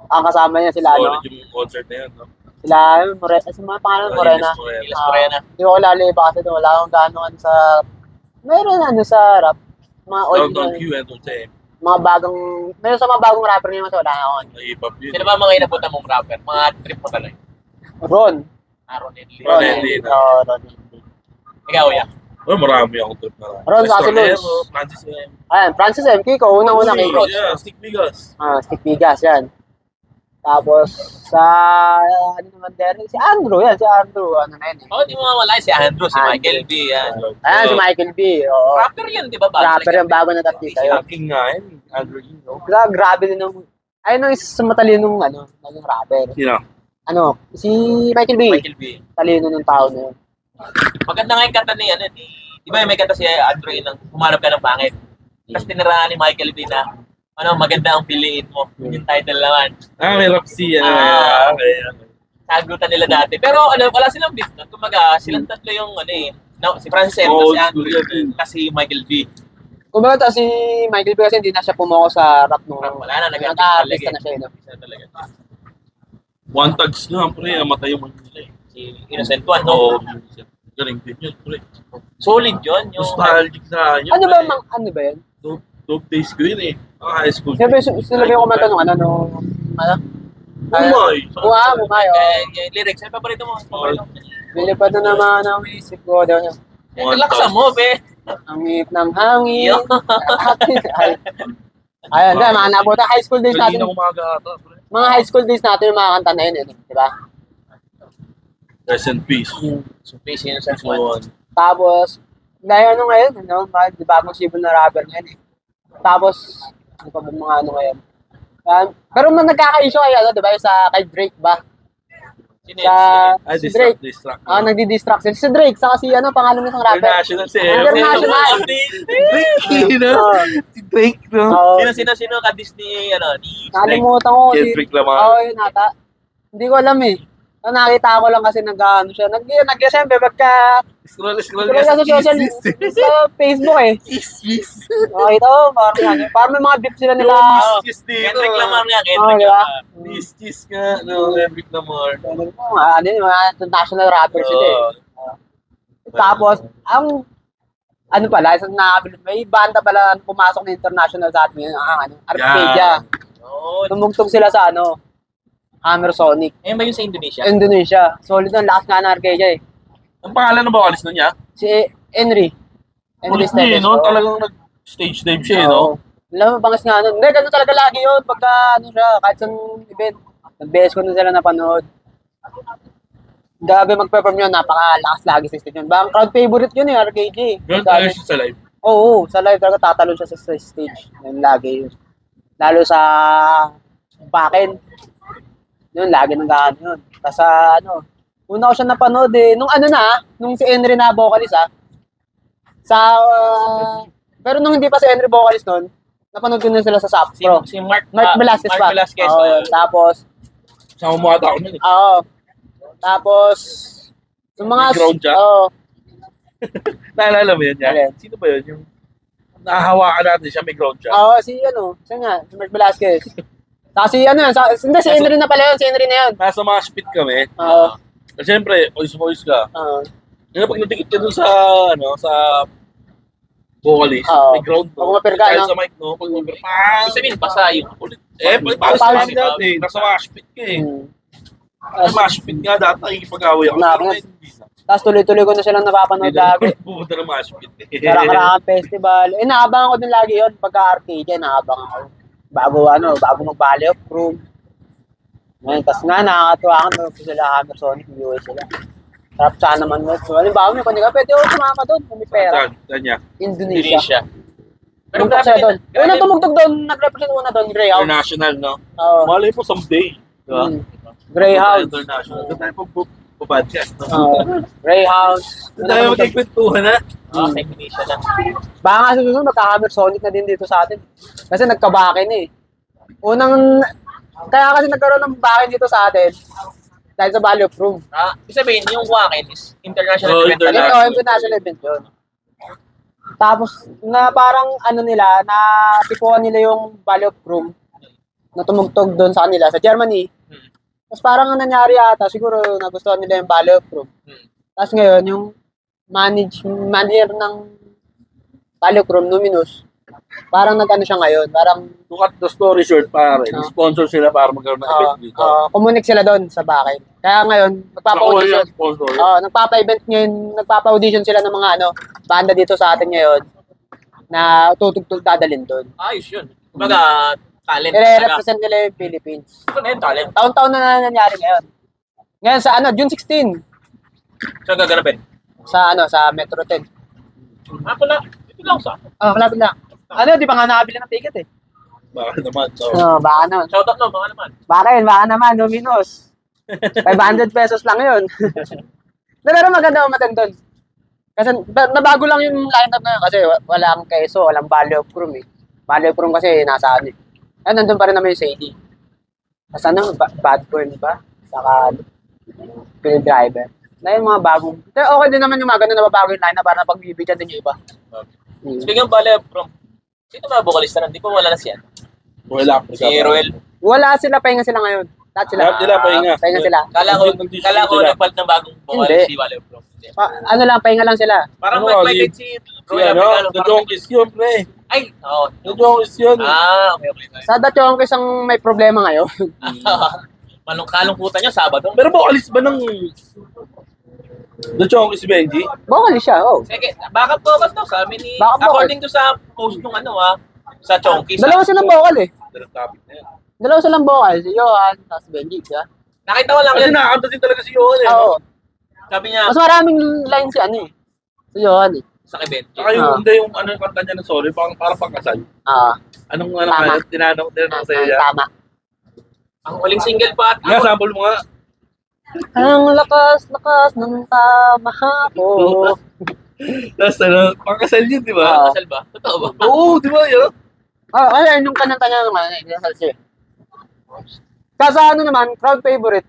Ang kasama niya sila, ano? Solid yung concert na yan, no? Sila, Morena. Sa mga pangalan, Morena. Ilas Morena. Hindi ko laliba kasi doon. Wala akong gaano ano sa... Mayroon ano sa rap. Mga old Downtown Q and Dulce. mga bagong... Mayroon sa mga bagong rapper ngayon kasi wala na ako. Nag-hip-hop yun. Sino ba mga inabutan mong rapper? Mga trip mo talaga. Ron. Aaron Edley. Ron Edley. Oo, Ron. Ikaw, ya. Oh, marami akong trip na. Ron Casilus. Francis M. Ayan, Francis M. Kiko. Unang-unang Kiko. Yeah, Stick Bigas. Stick Bigas, yan. Tapos, sa... Ano naman din? Si Andrew, yan. Si Andrew. Ano na yun eh. Oh, di mo mawala si Andrew, si Michael B. Yan. Ayan, si Michael B. Oo. Rapper yun, di ba? Rapper yung bago na artista yun. King nga yun. Andrew Eno. Grabe din yung... Ayun ang isa sa matalinong ano, naging rapper. Sino? Ano, si Michael B. Michael B. Talino ng tao na yun. Maganda nga yung kanta ni, ano, di ba may kanta si Andrew ng humarap ka ng pangit. Tapos tinirahan ni Michael B na, maganda ang piliin mo. Yung title naman. May Roxy. Okay. Sagutan nila dati. Pero wala silang beef nun. Kumbaga, silang tatlo yung, si Francis M, si Andrew, kasi Michael B. Kumbaga si Michael B kasi hindi na siya pumoko sa rap nung Wala na, nag-artista na siya. No? talaga. One Tags nga, pre. Matay yung mga nila eh. Si Innocent One, no? Galing din yun, pre. Solid yun. Yung, Nostalgic sa akin. Ano ba yan? Dope days ko yun eh. High school. Sila ba yung kumanta nung Umay. Umay, yung lyrics, ay paborito mo. Bilipad na naman ang isip ko. Laksa mo, be. Ang ngip ng hangin. Ayun, mga nabuta. High school days natin. Galing na umaga ata, pre. Mga high school days natin yung mga kanta na yun. Di ba? Rest in peace. So, face Innocent So, One. Tapos, dahil ngayon, di bagong sibol na rapper ngayon eh. Tapos, ano pa ba mga ngayon? Pero nagkaka-issue kayo, di ba? Kay Drake ba? Si Drake. Distract. Nagdi-distract sila. Si Drake, saka si pangalan ng isang rapper. International si International. Si Drake, no? Sino ka Disney, ni Nakalimutan ko. Kendrick Lamar. Yun ata. Hindi ko alam eh. Nakita ko lang kasi nag-ano siya. Siyempre, pagka Scroll Pero sa social, sa Facebook eh. Kiss. Nakita ko, parang may mga beef sila nila. Kiss dito. Kendrick Lamar nga, Oo, Kendrick di ba? Lamar. Kiss nga. No, Kendrick Lamar. Ano yun, mga international rappers sila eh. Tapos, ano pala, isang nakabilis, may banda pala pumasok na international sa atin ngayon, Arcadia. Oo. Tumugtog sila sa Hammer Sonic. Eh, ba yun sa Indonesia? Indonesia. Solid ang lakas nga ng Arcadia eh. Ang pangalan ng vocalist nun niya? Si Henry. Henry Kulit niya, Steves. no? Talagang nag-stage dive siya, no? Alam mo, bangas nga nun. Hindi, ganun talaga lagi yun. Pagka, siya, kahit sa event. Nag-BS ko na sila napanood. Gabi mag-perform yun, napakalakas lagi sa stage yun. Bang crowd favorite yun eh, RKG. Ganun talaga siya sa live. Oo, sa live talaga tatalon siya sa stage. Yun lagi yun. Lalo sa backend. Yun, lagi nang gano'n yun. Tapos una ko siya napanood eh. Nung si Henry na vocalist pero nung hindi pa si Henry vocalist nun, napanood ko na sila sa SAP Pro. Si Mark Velasquez pa. Mark Velasquez. Oo, yun. Tapos, Sama mo ata ako nun eh. tapos, yung mga... May ground siya? Oo. Naalala mo yun, Alin? Sino ba yun? Yung nahahawakan natin siya, may ground siya. Oo, si Mark Velasquez. Tapos si hindi, si Henry na pala yun, si Henry na yun. Nasa mga spit kami. Oo. Siyempre, voice ka. Oo. Kaya pag natikit ka dun sa vocalist, Oo. may ground Pag umapir ka, Dahil no? sa mic, no? Pag umapir, Ibig sabihin, basa yun. ulit. Para sa amin dati, nasa mga spit ka eh. Nasa mga spit nga dati, nakikipag-away ako. Nakakit. Tapos tuloy-tuloy ko na silang napapanood Hindi na lagi. pupunta ng mga spit. Karakarakan Festival. Naabangan ko din lagi yun. Pagka-arcade, naabangan ko. Bago mag-Valley of Room. Ngayon, tapos nga, nakakatuwa ka na sila Hammer Sonic, viewers sila. Sarap sana naman mo. Halimbawa mo, kung di ka pwede ako sumama doon, kung may pera. Saan niya? Indonesia. Indonesia. Pero grabe sila doon. Unang tumugtog doon, nag-represent una doon, Greyhound. International, no? Oo. Malay mo someday. Diba? Greyhound. International. Doon tayo mag-podcast, no? Greyhound. Doon tayo magkikwentuhan, ha? Sa Indonesia na. Baka nga susunod, magka-Hammer Sonic na din dito sa atin. Kasi nagkabakin eh. Kaya kasi nagkaroon ng bakin dito sa atin. Dahil sa Valley of Room. Ibig sabihin, yung Wacken is international Oo, event. international. International event yun. Tapos, na parang na tipuan nila yung Valley of Room na tumugtog doon sa kanila, sa Germany. Tapos parang ang nangyari ata, siguro nagustuhan nila yung Valley of Room. Tapos ngayon, yung manager ng Valley of Room, Numinous, parang nag-ano siya ngayon, parang To cut the story short, pare. Sponsor sila para magkaroon ng event dito. kumunik sila doon sa bakin. Kaya ngayon, magpapa-audition. Sponsor. Nagpapa-event ngayon, nagpapa-audition sila ng mga banda dito sa atin ngayon na tutugtog dadalhin doon. Ayos yun. Kumbaga, talent. I-represent nila yung Philippines. Ito na yun, talent. Taon-taon na nangyari ngayon. Ngayon sa June 16 Saan gaganapin? sa Metro 10. Ako na. Ito lang sa akin. Malapit na. Di pa nga nakabili ng ticket eh. Baka naman. No. Baka naman. Shoutout no, mga naman. Baka naman, Dominos. 500 pesos lang yun. Pero maganda umaten doon. Kasi nabago lang yung lineup ngayon kasi walang Quezon, walang Valley of Room eh. Valley of Room kasi nasa nandun pa rin naman yung Sadie. Tapos Bad Burn ba? Saka Phil Driver. Na yung mga bagong. Pero okay din naman yung mga ganun na bago yung lineup para napagbibigyan din yung iba. Speaking of Ballet from, sino ba vocalista nun? Di pa wala na siya. Wala. Si Roel. Wala sila, pahinga sila ngayon. Lahat sila. Lahat sila pahinga. Pahinga sila. Kala ko nagpalit ng bagong vocal Hindi. si Ballet from. Pahinga lang sila. Parang Ano, nagpalit si Si Roel Americano. The Jonkies yun, pre. Ay, oo. The Jonkies yun. Okay. Sa Dachongkis ang may problema ngayon. Kalungkutan niya, Sabado. Pero vocalist ba ng The Jonkies, Benji? Vocalist siya, Sige, backup vocals daw sa amin ni... Backup vocals. According to sa post nung sa Chonky. Dalawa silang vocal eh. Dalawang topic na yan. Dalawa silang vocal. Si Johan, tapos Benji, siya. Nakita ko lang Kasi yan. nakakanta din talaga si Johan eh. Oo. Sabi niya, Mas maraming lines si Si Johan eh. sa event. Saka hindi yung yung kanta niya ng sorry, parang pangkasal. Anong Tama. tinanong sa'yo niya? Tama. Ang huling single pa. Nga, sample mo nga. Ang lakas ng tama ko. Tapos pangkasal yun, di ba? Kasal ba? Totoo ba? Oo, di ba yun? Kasi yung kananta niya naman, inasal siya. Kasi naman, crowd favorite.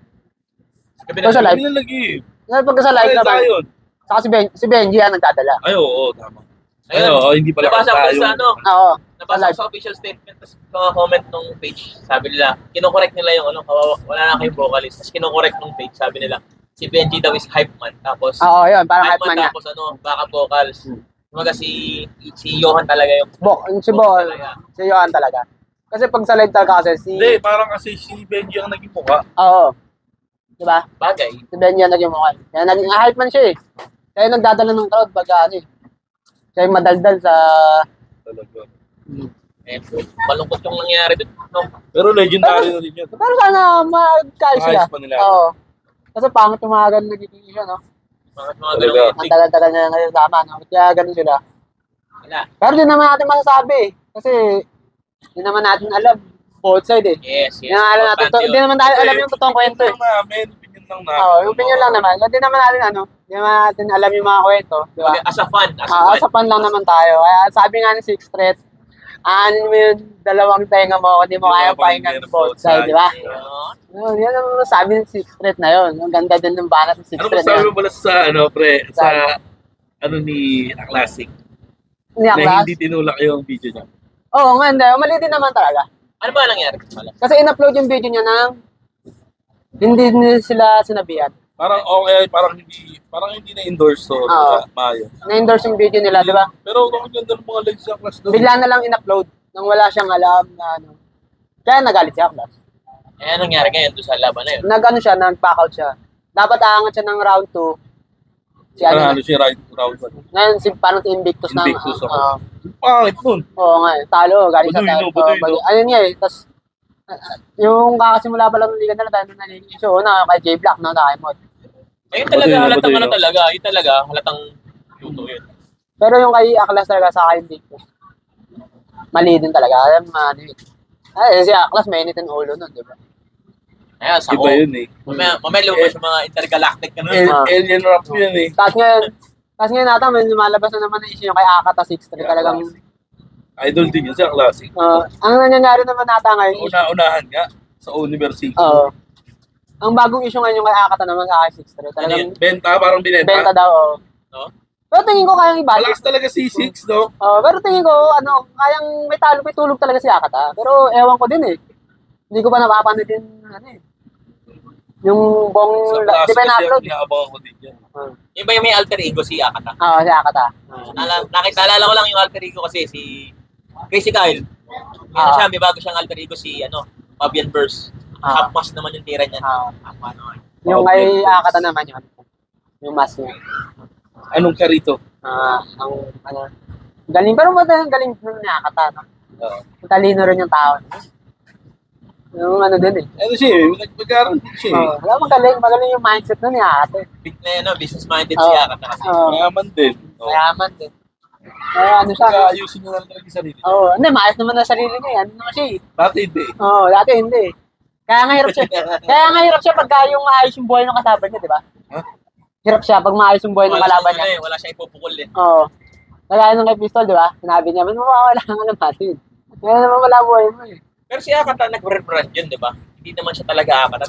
Gabi Ito sa live. Kami na lagi. Pagka sa live Ay, naman, tayo. saka si Benji ang nagdadala. Ay, oo, tama. Ay, Ayun. oo, hindi pala Nabasa ko tayo. sa ano, Oo. nabasa ko sa official statement, tapos comment nung page, sabi nila, kinokorek nila yung ano, wala na kayong vocalist, tapos kinokorek nung page, sabi nila, si Benji daw is hype man, tapos Oo, yun. Parang hype hype man, man niya. tapos ano, backup vocals. Kumaga si Johan talaga yung Si Bol. talaga. Si Johan talaga. Kasi pag sa live talaga kasi Hindi, parang kasi si Benji ang naging mukha. Oo. Diba? Bagay. Si Benji ang naging mukha. Kaya naging hype man siya eh. Kaya yung nagdadala ng crowd pag ano eh. Siya yung madaldal sa... Talaga. Eh, malungkot yung nangyari dun. No? Pero legendary na rin yun. Pero sana magkaya sila. Ayos pa nila. Oo. Kasi pangit yung mga ganun nagiging siya, no? Mga Talaga. ganun. Ang tagal-tagal na ngayon sama, no? Kaya ganun sila. Wala. Pero di naman natin masasabi eh. Kasi di naman natin alam both side eh. Yes, yes. Di naman alam natin, Importante di yun. naman tayo alam yung totoong kwento eh. Opinion lang namin. Oo, yung opinion lang naman. Hindi naman natin ano, di naman natin alam yung mga kwento, di ba? Okay, as a fan, Sa pan lang naman tayo. Kaya sabi nga ni Sixth Threat, ano mo yung dalawang tenga mo, hindi mo kaya pakinggan both side, di ba? Ayun. Yan ang sabi ng Sixth Threat na yun. Ang ganda din ng banat ng Sixth Ano Threat na masabi yun. mo pala sa, ano, pre, sa, Saan? ano ni Classic, Niya na class? hindi tinulak yung video niya. Oo nga, hindi. Mali din naman talaga. Ano ba nangyari? Wala. Kasi in-upload yung video niya ng hindi sila sinabihan. Parang okay, parang hindi na-endorse to. Oo. Mayo. Na-endorse yung video nila, di ba? Pero kung ganda ng mga legs sa class doon. Bigla na lang in-upload nang wala siyang alam na ano. Kaya nagalit siya, class. Eh, anong nangyari ngayon doon sa laban na yun? Nag-ano siya, nag-back out siya. Dapat aangat siya ng round 2. Si ano, Ano siya, round 1. ngayon parang si Invictus na. Invictus ako. Pangit nun. Oo nga, talo, galing sa Baduy, talo. no? Baduy, no? Ayun nga eh, tapos yung kakasimula pa lang ng liga nila dahil nalilin siya, una kay J-Black, no, nakimod. Ayun talaga, Baduy, halatang baduy, ano no? talaga, yun talaga, halatang luto yun. Pero yung kay Aklas talaga sa kay Invictus, mali din talaga. Alam mo, ano yun. Ay, si Aklas may initin ulo nun, di ba? Ayun, sa Iba yun eh. Mamaya lumabas yung mga intergalactic na Alien rap yun eh. Tapos ngayon nata, may lumalabas na naman na issue yung kay Akata 6-3 talagang, Idol din yun sa Classic. ang nangyayari naman nata ngayon, Una-unahan nga sa university. ang bagong issue ngayon yung kay Akata naman sa kay 6-3, talagang Benta, parang benta binenta. daw, No? Pero tingin ko kayang ibalik. Malakas talaga si 6, no? Pero tingin ko, ano, kayang may talo, may tulog talaga si Akata. Pero ewan ko din eh. Hindi ko pa napapanood din, ano eh. Yung buong, Sa di ba Classic kasi na-upload? ang inaabangan ko din yan. Yung ba yung may alter ego si Akata? Oo, si Akata. Nakitala ko lang yung alter ego kasi si Crazy Kyle. Meron siya, may bago siyang alter ego si Fabian Burst. Half mask naman yung tira niya. Yung kay Akata naman yun. Yung mask niya. Anong karito? Ang, ano, galing, pero magaling galing nun ni Akata, no? Talino rin yung tao. Yung ano din eh. Ano siya eh, nagpag-aaral din siya eh. Magaling yung mindset nun ni Akata. Big na business-minded si Akata kasi. Mayaman din. Mayaman din. Kaya ano siya. Kaya ayusin niya na lang talaga yung sarili. Hindi, maayos naman na sarili niya. Ano naman siya eh. Dati hindi. Dati hindi. Kaya nga hirap siya. Kaya nga hirap siya pagka yung maayos yung buhay ng kalaban niya, di ba? Huh? Hirap siya pag maayos yung buhay ng kalaban niya. Wala siyang ipupukol eh. Oo. Kaya nung kay Pistol, di ba? Sinabi niya, mawawala ka naman natin. Kaya naman wala buhay mo eh. Pero si Akata nag-rebrand yun, di ba? Hindi naman siya talaga Akata.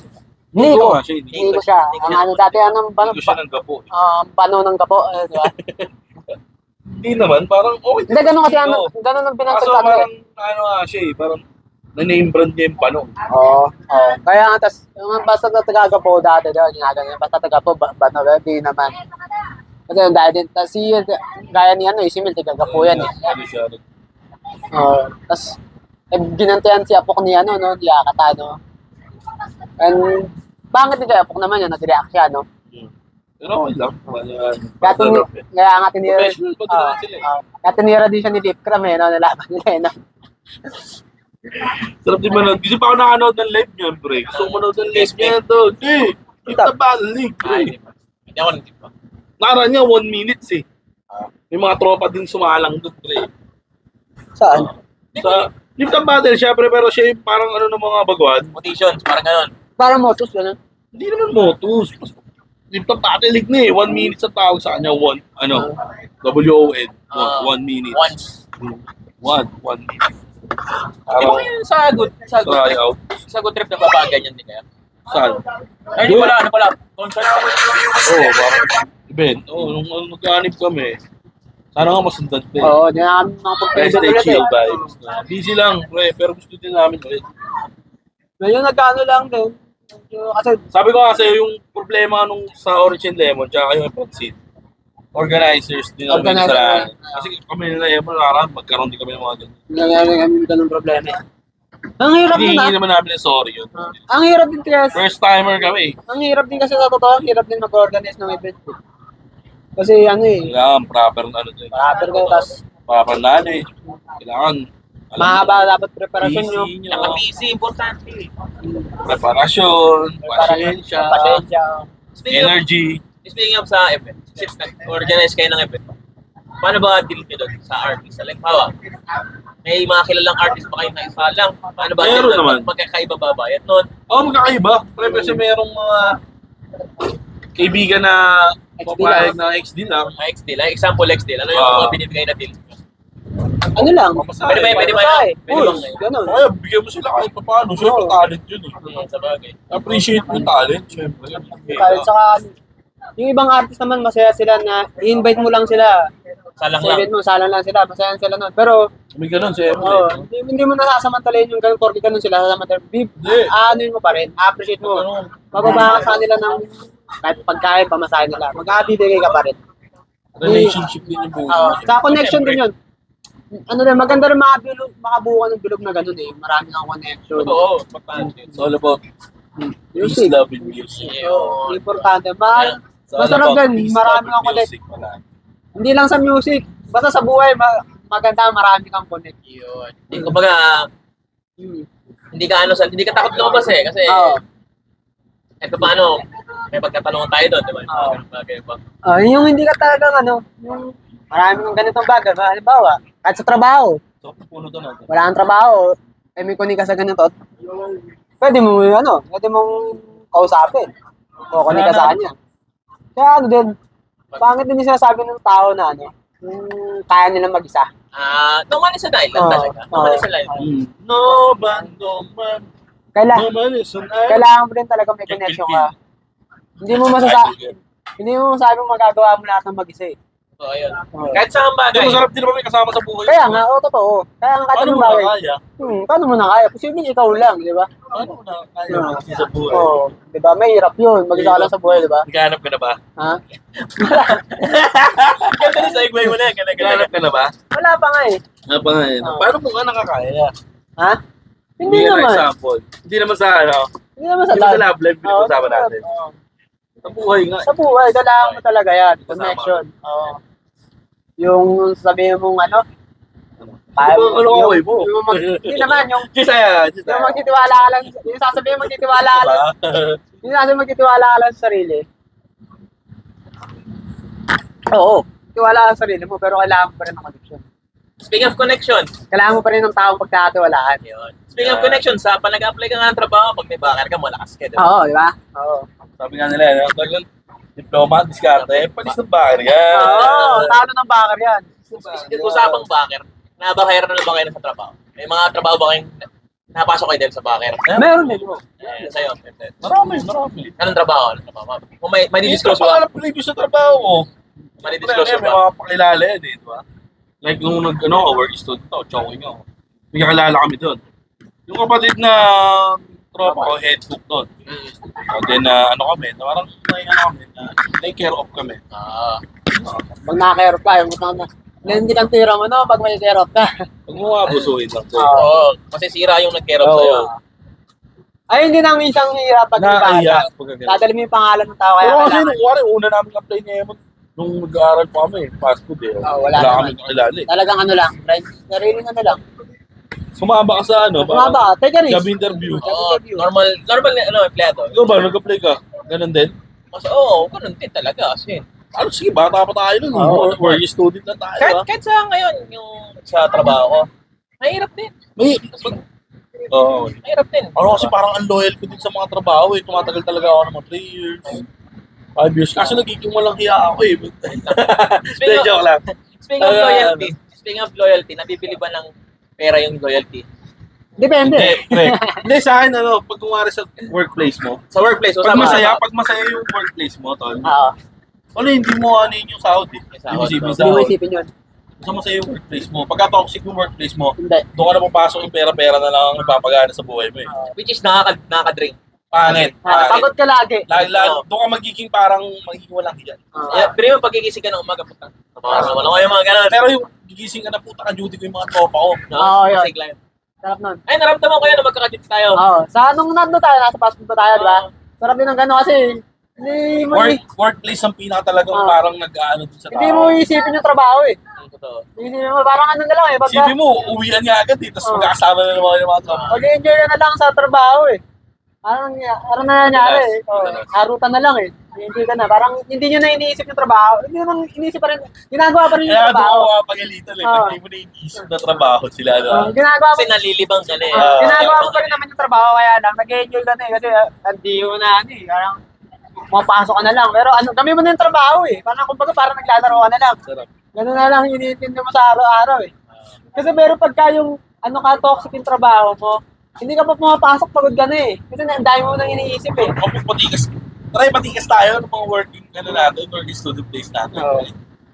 Nico. nga siya, Nico siya. Ang ano dati, anong bano? Hindi ko siya ng gapo. Bano ng kapo, di ba? Hindi naman, parang okay. Hindi, ganun kasi ganun ang Kaso pinagtagtag eh. parang, ano nga siya eh, parang na-name brand niya yung Pano. Oo. Kaya nga, tas, yung basta taga-gapo dati daw, ginagano, basta taga-gapo, bano, di naman. Kasi yung dahil din, tas si, gaya ni ano, si Mil, taga-gapo yan eh. Ano siya, Tas, ginantihan si Apok ni ano, no, di Akata, no. And, bakit di kay Apok naman yun, nag-react siya, no. pero okay lang. Kaya nga tinira, Professional pa din naman sila eh. kaya tinira din siya ni Lipcram eh, no, nalaban nila eh, no. Sarap din manood. Kasi pa ako nakanood ng live niyan, pre. Gusto ko manood ng live niya to. Hindi! Kita Battle League, pre. Hindi ako nag pa. Nara niya, 1 minute eh. May mga tropa din sumalang doon, pre. Saan? Sa Lift up Battle, syempre, pero siya yung parang ano ng mga bagwan. Mutations, parang ganun. Para motos, gano'n. Hindi naman motus. Lift up Battle League na eh. 1 minute sa tawag sa kanya. WON. WON. 1 minute. Once. 1 minute. Di ba yun sa good Try out. sa good trip na babagan yun, di kaya? Saan? Ay, hindi pala, ano pala, concert. Oo, parang event. Oo, nung nag-aanib kami, sana nga masundan ko. Oo, di na kami mga Guys, pagpapalito they ulit chill eh. vibes. Busy lang, pre, pero gusto din namin ulit. Ngayon nagkano lang din. Kasi Sabi ko nga sa'yo, yung problema nung sa Orange and Lemon, tsaka yung Pansit, organizers din naman Organizer. kasalanan. Kasi kami nila Lemon, nakaraan, magkaroon din kami ng mga ganun. nangyari kami ng problema eh. Ang hirap din Hinihingi naman namin ng sorry yun. Ang hirap din kasi. First timer kami. Ang hirap din kasi sa totoo, ang hirap din mag-organize ng event. Eh. Kasi ano eh, Kailangan proper na ano din. proper kayo, tapos Proper knowledge. Kailangan alam mahaba dapat preparasyon nyo. busy nyo, Naka-busy, importante. preparasyon, pasensya, Pasensya. Speaking of, energy. speaking of sa event, since nag-organize kayo ng event, paano ba deal nyo doon sa artist? Like, hawa, may mga kilalang artist ba kayo na isa lang? Paano ba Meron deal naman. magkakaiba ba bayad nun? Oo, magkakaiba. Pre, kasi merong mga kaibigan na XD papayag na XD lang. Mga XD, like example XD, ano yung mga binibigay na deal? Ano lang? Pwede ba, pwede ba? Masahe. Pwede Uy, ba? ganun. Kaya bigyan mo sila kahit pa paano. Siyempre, talent yun eh. Sa bagay. Appreciate mo yung talent, siyempre. Kahit saka, yung ibang artist naman, masaya sila na i-invite mo lang sila. Salang Sa lang. event mo, salang lang sila, masaya sila nun. Pero, May ganun, siyempre. hindi mo nasasamantalayin yung ganun, porque ganun sila, sasamantalayin. Hindi. Ano yun mo pa rin, appreciate mo. Mababa ka sa kanila ng kahit pagkain, pamasahe nila. Mag-abibigay ka pa rin. Relationship din yung buhay. Sa connection din yun. Ano rin, maganda rin makabuo ka ng bilog na ganun eh. Marami kang connection. Oo, importante. It's all about peace, Music. love, and music. So, importante. It's all Masarap about din, peace, marami love, kang and connect. music. Wala. Hindi lang sa music, basta sa buhay, maganda, marami kang connect. Yun. Kumbaga, hindi ka takot lumabas eh. Kasi, Oo. eto paano, may pagkatanungan tayo doon, di ba? Oo. Bagay ba? Yung hindi ka talagang yung marami kang ganitong bagay. Halimbawa, kahit sa trabaho, So, puno to natin. wala kang trabaho, may kunin ka sa ganito, pwede mong kausapin. O kunin ka sa kanya. Kaya ano din, pangit din yung sinasabi ng tao na kaya nilang mag-isa. Normally sa island Oo. talaga. Normally sa island. No man, no man. Kailangan, No man is an island. kailangan mo rin talaga may connection ka. Hindi mo masasabing magagawa mo lahat ng mag-isa eh. So, ayun. Oo. Kahit saan Hindi, bagay. masarap din naman may kasama sa buhay. Kaya nga, totoo. Kaya nga kahit Paano anong mo na bagay. kaya? Paano mo na kaya? Posibleng ikaw lang, di ba? Paano mo na kaya sa buhay? Oo. Di ba? Mahirap yun. Mag-isa ka lang sa buhay, di ba? Naghanap ka na ba? Ha? Ganda na segue mo na. Ganda. Naghanap ka na ba? Wala pa nga eh. Nga pa nga eh. Paano mo nga nakakaya? Ha? Hindi Bigyan ng naman. example. Hindi naman sa ano. Hindi naman sa Hindi mo sa love. love life pinag-usapan natin. Oo. Sa buhay nga. Sa buhay, kailangan mo talaga yan. Kasama. Connection. Oo. Yung sabihin mong ano, Ano ka way mo? hindi naman, yung Kisaya. yung magtitiwala ka lang, yung sasabihin magtitiwala ka lang, yung sasabihin magtitiwala ka lang sa sarili. Oo. Tiwala ka sa sarili mo, pero kailangan mo pa rin ng connection. Speaking of connection. Kailangan mo pa rin ng taong pagkakatiwalaan. Yun. Speaking of connection, sa pag-apply ka nga ng trabaho, pag may bakar ka, malakas ka. Diba? Oo, di ba? Oo. Sabi nga nila, talagang diploma, diskarte, palis ng bakar yan. Oo, talo ng bakar yan. Usapang bakar, nabakayar na ba kayo sa trabaho? May mga trabaho ba kayong napasok kayo dahil sa bakar? Meron din. Sa'yo. Marami. Anong trabaho? Kung may Disclose disclose pa ba? ng previous sa trabaho ko. May Disclose disclose may ba? mga pakilala yan eh, di ba? Like nung work student ako, choking ako. May kakilala kami doon. Yung kapatid na tropa ko, head cook doon. And then, parang take care of kami. Pag naka-care ka, yung utang na, hindi kang tira mo, no? Pag may care off ka. Pag mo abusuhin lang. Oo. Kasi sira yung nag-care of sa'yo. Ay, hindi nang minsan hirap pag Nakaiyak. dadali mo yung pangalan ng tao, kaya Pero kasi kailangan. nung wari, una namin apply ni Emon, nung nag-aaral pa kami, fast food eh. Wala Wala naman. kami kakilala eh. Talagang ano lang, right? Sariling ano lang. Sumama ka sa ano, Maba, take a risk. job interview. Oo. Normal empleyado. Ikaw ba, nag-apply ka? Ganun din? Mas ganun din talaga kasi. Ano, sige, bata pa tayo nun. Oo. Work student na tayo. Kahit sa ngayon, yung sa trabaho ko, mahirap din. Oo. Mahirap din. Ano kasi parang ang loyal ko din sa mga trabaho eh. Tumatagal talaga ako ng mga 3 years. 5 years. Kasi nagiging walang hiya ako eh. Speaking Joke lang. Speaking of loyalty, nabibili ba ng pera yung loyalty? Depende. Hindi, sa akin, pag kumari sa workplace mo, Sa workplace, pag masaya yung workplace mo, tol, Oo. hindi mo ano yung sahod eh. Sahod, Hindi mo Hindi mo sahod. isipin yun. Basta masaya yung workplace mo. Pagka toxic yung workplace mo, Hindi. doon ka na papasok yung pera-pera na lang ang ipapagana sa buhay mo eh. which is nakaka-drain. Pangit. Pagod ka lagi. Doon ka magiging parang magiging walang hiyan. Pero yung pagigising ka ng umaga, puta. Wala ko yung mga ganun. Pero yung gigising ka na puta ka duty ko yung mga tropa ko. Oo, yun. Sigla yun. Sarap nun. Ay, naramdaman ko yan na magkakadit tayo. Oo. Sa nung nandun tayo, nasa fast food pa tayo, di ba? Sarap din ng gano'n kasi hindi mo, Workplace ang pinaka talagang Oo. parang nag-aano din sa tao. hindi mo isipin yung trabaho eh. Totoo. Isipin mo, parang ano na lang eh. Isipin mo, uwian nga agad eh, tapos Oo. magkakasama na naman yung mga tropa. Mag-enjoy ka na lang sa trabaho eh. Ano na nangyari eh. Harutan na lang eh. Enjoy ka na. Parang hindi nyo na iniisip yung trabaho. Hindi naman iniisip pa rin. Ginagawa pa rin yung Kaya doon trabaho. ako mapagalitan eh, pag hindi mo na iniisip na trabaho sila. Ginagawa Kasi pa nalilibang ka na eh. ginagawa mo pa rin naman yung trabaho kaya lang. Nag-enjoy ka na eh. Kasi hindi mo na ano eh. Parang mapasok ka na lang. Pero ano, dami mo na yung trabaho eh. Kumbaga parang naglalaro ka na lang. Sarap. Ganun na lang iniintindi mo sa araw-araw eh. Kasi pero pagka yung ano ka toxic yung trabaho mo, hindi ka pa pumapasok, pagod ka na eh. Kasi ang dami mo nang iniisip eh. O patikas. Try patikas tayo ng mga working working student place natin. Oo.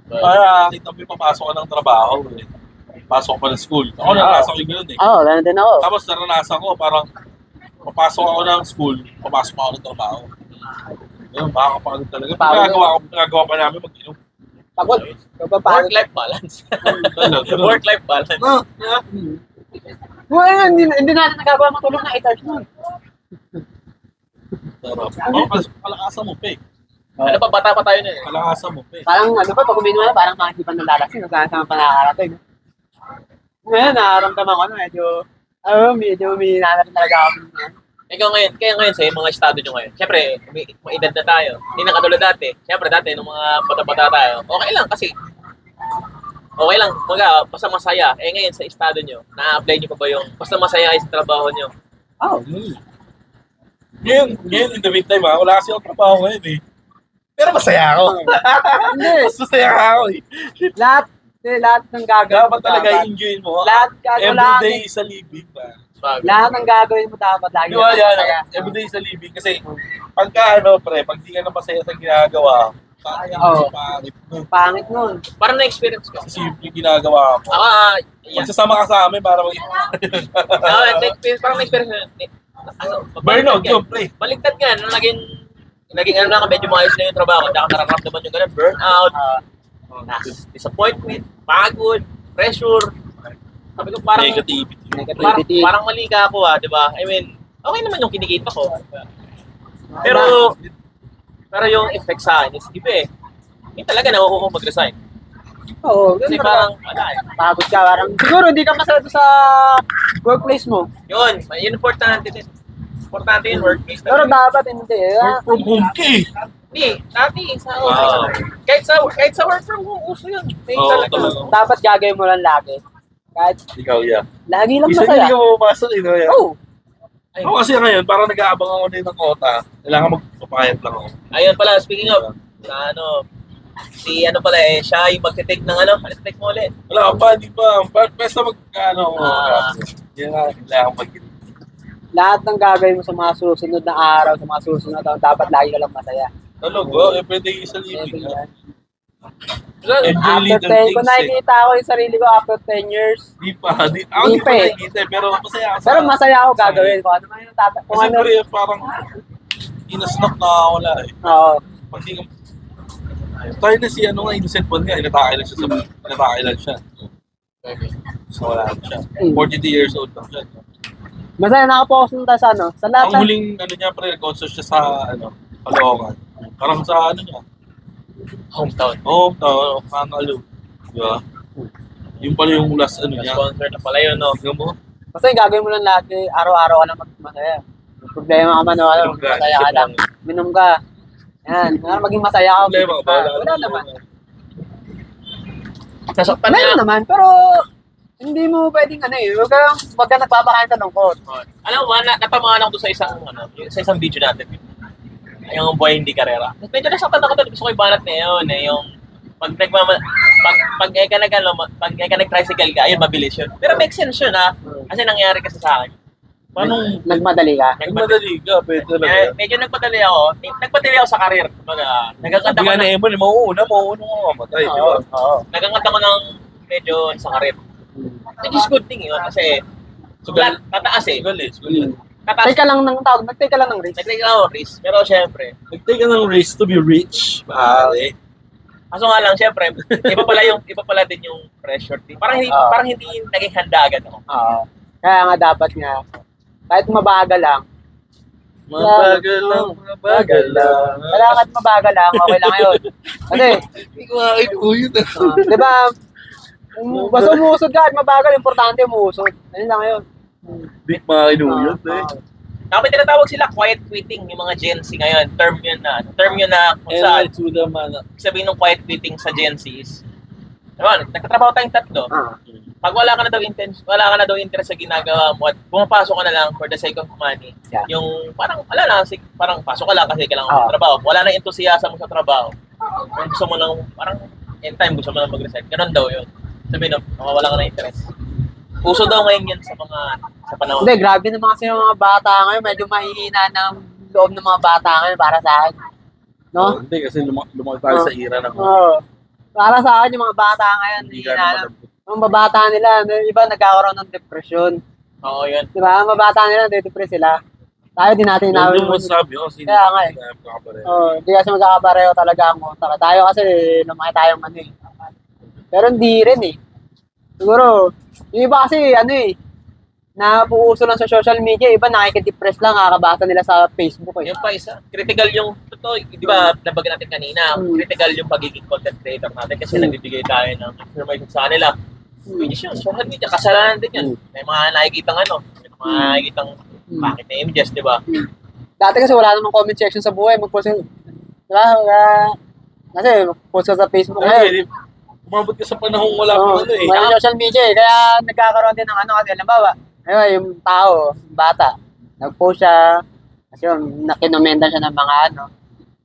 Para kita mo yung papasok ka ng trabaho. Eh. Pasok pa ng school. Ako naranasan ko yung gano'n eh. Oo, ganun din ako. Tapos naranasan ko parang papasok ako ng school, papasok ako ng trabaho. Ayun, makakapagod talaga. Ginagawa pa namin mag-inom. Pagod. Pagpapagod. Work-life balance. Ano? Work-life balance. Hindi natin nagagawa matulog na 8 hours nun. Sarap. Palakasan mo, pe. Ano pa, bata pa tayo na eh. Palakasan mo, pe. Parang ano pa, pag uminom na, parang mga hindi pa nalalasing. Nagkakasama pa nakakarating. Ngayon, nararamdaman ko na medyo may nangyari talaga ako. Ikaw ngayon, kaya ngayon sa mga estado nyo ngayon, syempre, may edad na tayo. Hindi na katulad dati. Syempre dati, nung mga bata-bata tayo, okay lang kasi okay lang, basta masaya. Eh ngayon sa estado nyo, na-apply nyo pa ba yung basta masaya kayo sa trabaho nyo? Oh. Ngayon, in the meantime, wala kasi akong trabaho ngayon eh. Pero masaya ako. Hindi. Mas masaya ako eh. Lahat ng gagawin Dapat talaga i-enjoy mo. Everyday is a living ba? Lahat ng gagawin mo dapat lagi. Di ba yan? Everyday is a living. Kasi pagka pag di ka na masaya sa ginagawa, Pangit nun. Parang na-experience ko. simple ginagawa mo. Ako, yan. Magsasama ka sa amin para mag- Parang na-experience ko. Burnout, yung play. Baligtad nga, nung naging ano lang, medyo maayos na yung trabaho. Tsaka nararamdaman yung ganun, burnout, disappointment, pagod, pressure. Sabi ko parang, Negativity. parang mali ka ako di ba? I mean, okay naman yung kinikita ko. Pero yung effect sa akin is iba eh. Hindi talaga nakukuha ko mag-resign. Oo, Kasi ganun parang, talaga. wala eh. Pagod ka, parang siguro hindi ka masaya sa workplace mo. Yun importante din. Importante yung workplace. Pero dapat hindi. Work from home ka eh. Hindi, dati sa office. Kahit sa work from home, uso yun. May Oo, talaga. talaga. Dapat gagawin mo lang lagi. Kahit Ikaw, yeah. lagi lang Isa hindi masaya. ka pumapasok, yeah. Oo. Ako kasi ngayon, parang nag-aabang ako din ng kota. Kailangan magpapayat lang ako. Ayun pala, speaking of, sa si pala siya yung magte-take ng take mo ulit. Wala pa, di ba? Basta ako. Yan nga, kailangan mag Lahat ng gagawin mo sa mga susunod na araw, sa mga susunod na taon, dapat lagi ka lang masaya. Talaga, everyday is a living. After 10, kung nakikita ko yung sarili ko after 10 years, Di pa. Ako di pa nakikita eh, pero masaya ako. pero masaya ako gagawin ko. Ano man yung kung Kasi ano. pre, parang inasnap na wala eh. Oo. Pag di ka... Tayo na si Innocent One nga, inatake lang siya. So wala lang siya. 42 years old lang siya. Masaya nakapokus nung tayo sa sa lahat Ang huling niya pre, concert siya sa Caloocan. Parang sa niya. Hometown. Kakalo. Di ba? Yung pala yung last niya. Sponsor na pala yun, no? Tingnan mo. Basta yung gagawin mo lang lagi, araw-araw ka lang masaya. Yung problema ka man, masaya ka lang. Minom ka. Yan, maging masaya ka. Problema ka ba? Wala naman. Nasaktan Meron na. naman, pero hindi mo pwedeng wag ka nagpapakain sa lungkot. Alam mo ba, natamaan ako doon sa isang video natin. Yung Buhay Hindi Karera. Medyo nasaktan ako doon. Gusto ko ibanat na yun. Yung pag pag eka nag-tricycle ka, yun, mabilis yun. Pero make sense yun, ha? Kasi nangyari kasi sa akin. Paano? Nagmadali ka? Nagmadali ka, pwede talaga. Medyo nagpadali ako. Nagpadali ako sa karir. Kumbaga, nagkakanta ko Sabi nga ng... ni Emon, mauuna mamatay, di ba? Oo. Nagkakanta ko ng medyo sa karir. Which is good thing yun. Kasi, sugal, tataas eh. Sugal. Tataas. Take ka lang ng tawag, nag-take ka lang ng risk. Nag-take ako risk. Pero syempre, Nag-take ka ng risk to be rich, pare. kaso nga lang, syempre, iba pala din yung pressure. Parang hindi naging handa agad ako. Oo. Kaya nga dapat nga, kahit mabagal lang, Mabagal lang. kailangan mabagal lang, okay lang yun. Kasi, Hindi ko yun. di ba, basta umusod ka at mabagal, importante umusod. Ayun lang yun. Di makakinuyot, eh. Tapos may tinatawag sila quiet quitting, yung mga Gen Z ngayon. Term yun na kung saan. to the man. Sabihin ng quiet quitting sa Gen Z is, diba, nagtatrabaho tayong tatlo. Pag wala ka na daw interest sa ginagawa mo at pumapasok ka na lang for the sake of money. Yeah. Yung parang parang pasok ka lang kasi kailangan mo Oo. trabaho. Wala na enthusiasm mo sa trabaho. Kung gusto mo lang parang in time gusto mo lang mag-resign. Ganun daw yun. Sabihin na wala ka na interest. Uso daw ngayon yan sa panahon. Hindi, grabe naman kasi yung mga bata ngayon, medyo mahihina ng loob ng mga bata ngayon para sa akin. No? Hindi, kasi lumaki tayo sa era ng Oo. Para sa akin, yung mga bata ngayon, hindi ka hihina na na. Yung babata nila, yung iba nagkakaroon ng depression. Oo, yun. Di ba? Ang babata nila, nade-depress sila. Tayo din natin Hindi inawin mo sabi ko, kasi Kaya nga eh. Hindi kasi magkakapareho talaga ang utak. Tayo kasi lumaki tayong ano eh. Pero hindi rin eh. Siguro, yung iba kasi ano eh, napuuso lang sa social media, iba nakike-depress lang, kakabasa nila sa Facebook eh. Yung pa isa, critical yung, totoo, di ba, nabagay natin kanina, critical yung pagiging content creator natin kasi nagbibigay tayo ng information sa kanila. Which is yun, social media, kasalanan din yun. May mga nakikitang may mga nakikitang bakit na images, di ba? Dati kasi wala namang comment section sa buhay, mag-post yun. Di ba? Kasi post ka sa Facebook ngayon. Umabot ka sa panahong wala pang ano eh. Wala social media eh. Kaya nagkakaroon din ng ano kasi, halimbawa, ayun, yung tao, bata, nag-post siya, kasi yun, nakinomenda siya ng mga ano.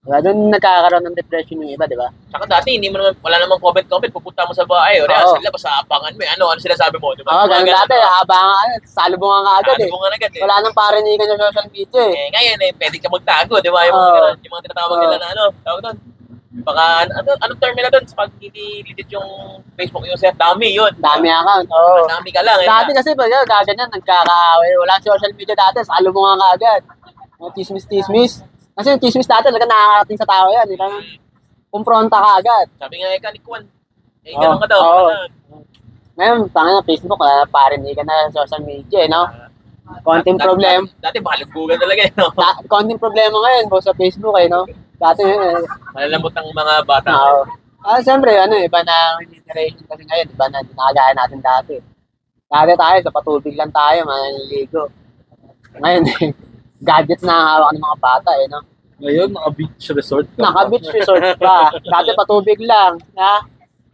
Diba? Doon nagkakaroon ng depression yung iba, di ba? Saka dati, wala namang comment, pupunta mo sa bahay, o Oo. sa labas, sa abangan mo, ano sinasabi mo, di Oo, ba? ganun dati, habang salubungan ka agad eh. Ano agad eh. Wala nang parinigan sa social media eh. Ngayon pwede ka magtago, di ba? Yung mga ganun, yung mga tinatawag nila na tawag doon. Baka, anong term nila doon? Pag hindi legit yung Facebook user, dami yun. Dami account, oo. Dami ka lang. Dati kasi pag gaganyan, nagkakaaway. Wala social media dati, salubungan ka agad. Mga tismis-tismis. Kasi yung tismis dati, talaga nakakarating sa tao yan. Diba? Kumpronta ka agad. Sabi nga ni Kwan, ganun ka daw. Oo. Ngayon, tanga na Facebook, parinig ka na sa social media, no? Konting problem. Dati balag Google talaga, no? Konting problema ngayon, both sa Facebook, no? Dati, Malalambot ang mga bata. oo. Siyempre, iba na ang generation kasi ngayon, iba na nakagaya natin dati. Dati tayo, sa patubig lang tayo, mananiligo. Ngayon, gadget na ang hawak ng mga bata, no? Ngayon, naka-beach resort ka. Naka-beach resort pa. Dati patubig lang.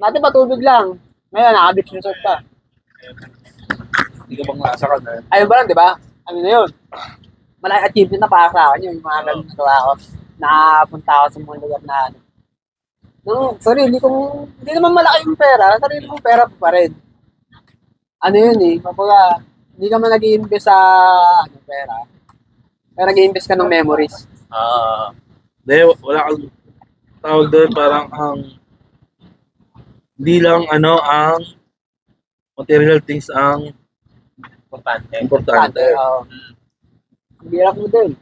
Dati patubig lang. Ngayon, naka-beach resort pa. Hindi ka bang nasa ka na? Ayun ba lang, di ba? Ano na yun? Malaking achievement na para sa akin yung mga ganun nagawa ko. Nakapunta ako sa mga lugar na ano. Nung sarili kong, hindi naman malaki yung pera, sarili kong pera pa rin. Ano yun eh, kapag hindi ka man nag-i-invest sa pera, pero nag-i-invest ka ng memories. Hindi, wala kang tawag doon, parang hindi lang ang material things ang importante. Oo. Hirap mo din.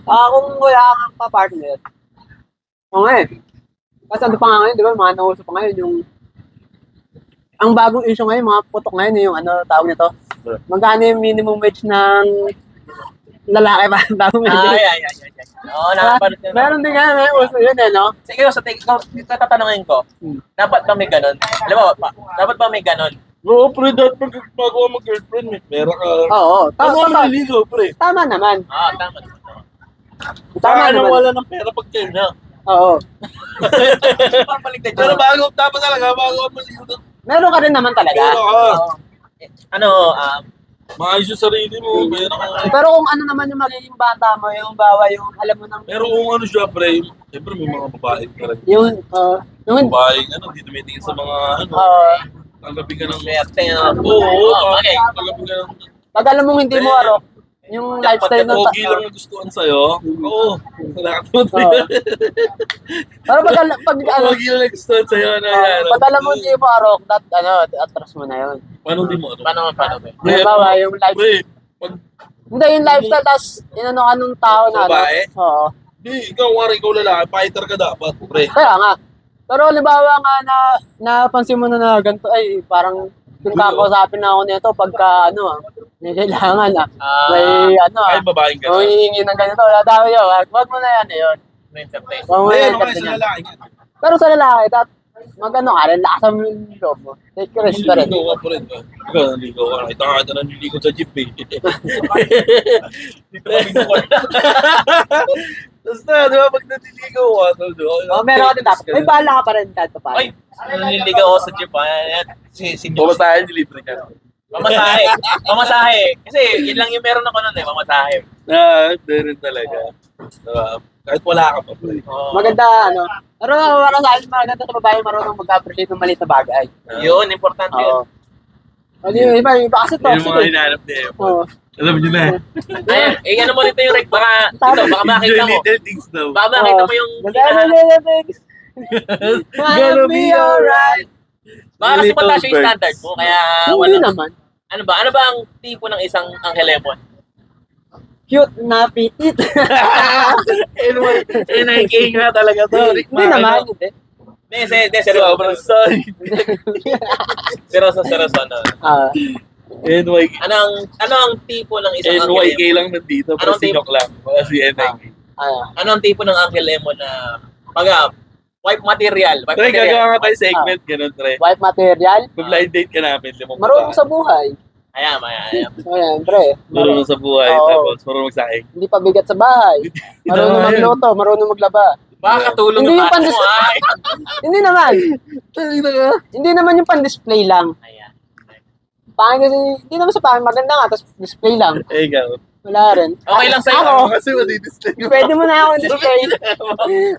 Kung wala kang pa-partner, ngayon. Kasi ano pa nga ngayon, di ba, mga nauso pa ngayon yung ang bagong issue ngayon, mga putok ngayon, yung tawag nito, magkano yung minimum wage ng lalaki ba? Bagong wage. Oo, nakapanood yun. Meron din nga, may uso yun no? Sige, sa tatanungin ko, dapat ba may ganun? Alam mo, dapat ba may ganun? Oo, pre, dapat bago ka mag-girlfriend, may pera ka. Oo, Ano mo maliligo, pre? tama naman. Tama. Tama Paano naman. wala ng pera pag kayo na? Oo. Papaligtad Pero yun. bago ka maligo na. Meron ka rin naman talaga. Pera ka. Ano, Maayos yung sarili mo, pera ka. Pero kung ano naman yung magiging bata mo, yung bawa yung alam mo nang Pero kung ano siya, pre, siyempre may mga babae pa rin. yung Yung, Babae, hindi tumitingin sa mga, tagabi ka ng... Swerte, Oo, okay. tagabi ka ng... pag alam mong hindi mo arok, yung lifestyle ng Pogi lang nagustuhan sa'yo. Oo, wala ka naman Oo. Pero pag ano, Pogi lang nagustuhan sa'yo, pag alam mo hindi mo arok, atras mo na yun. Paano di mo? Paano? Halimbawa, yung lifestyle. Hindi, yung lifestyle, tapos inano ka nung tao na Babae? Oo. Di, ikaw lalaki, fighter ka dapat, pre. Kaya nga. Pero halimbawa nga napansin mo na ganito, ay parang yung kakausapin na ako nito pagka may kailangan may Kahit babaeng ka may na. hihingi ng ganito, dami yun, wag mo na yan yun. Wag mo na yan. Okay, sa lalaki nga. Pero sa lalaki, magano ka, lakasan mo yung loob mo. Take risk pa rin. Naligo ka pa rin. Ikaw, naligo ka. Ito nga ito naliligo sa jeep eh. Basta, di ba, pag naliligo ka, Meron ka din dapat. May bahala ka pa rin kahit pa paano. Ay, naniligaw ako sa jeep. Si Pumasahin, libre ka. Pamasahe. Kasi yun lang yung meron ako nun pamasahe. Meron talaga. Kahit wala ka pa, pre. Maganda, Pero para sa akin, maganda sa babae marunong mag-appreciate ng maliit na bagay. Yun, importante yun. Iba kasi Yun toxic yung mga eh. hinahanap niya. Oo. Alam niyo na. Ayan, ano mo dito yung rec, baka makita mo. Little things daw. Baka makita mo yung Gonna be alright. Baka kasi mataas yung standard mo, kaya Hindi naman. Ano ba ang tipo ng isang Uncle Lemon? Cute na pitit. NIK nga talaga to. Hindi naman, hindi. Hindi, seryoso. Sobrang sorry. Seryoso, NYK. Ano ang tipo ng isang Uncle NYK Lemon? lang nandito, pero Anong sinok lang. Wala si NIK. Ano ang tipo ng Uncle Lemon na wipe material? Pre, gagawa nga tayo segment, ganun, pre. Wife material. Blind date ka namin, Marunong sa buhay. Ayan. Ayan, pre. Marunong sa buhay, Oo. tapos marunong magsaing. Hindi pa bigat sa bahay. Marunong magluto, marunong maglaba. Baka katulong Hindi yung yung bata mo, ay. Hindi naman. Hindi naman yung pan-display lang. Ayan. Pangit kasi, hindi naman sa pangit, maganda nga, tapos display lang. Ikaw. Wala rin. Okay lang sa'yo. Ako, Kasi madidisplay mo. pwede mo na ako display.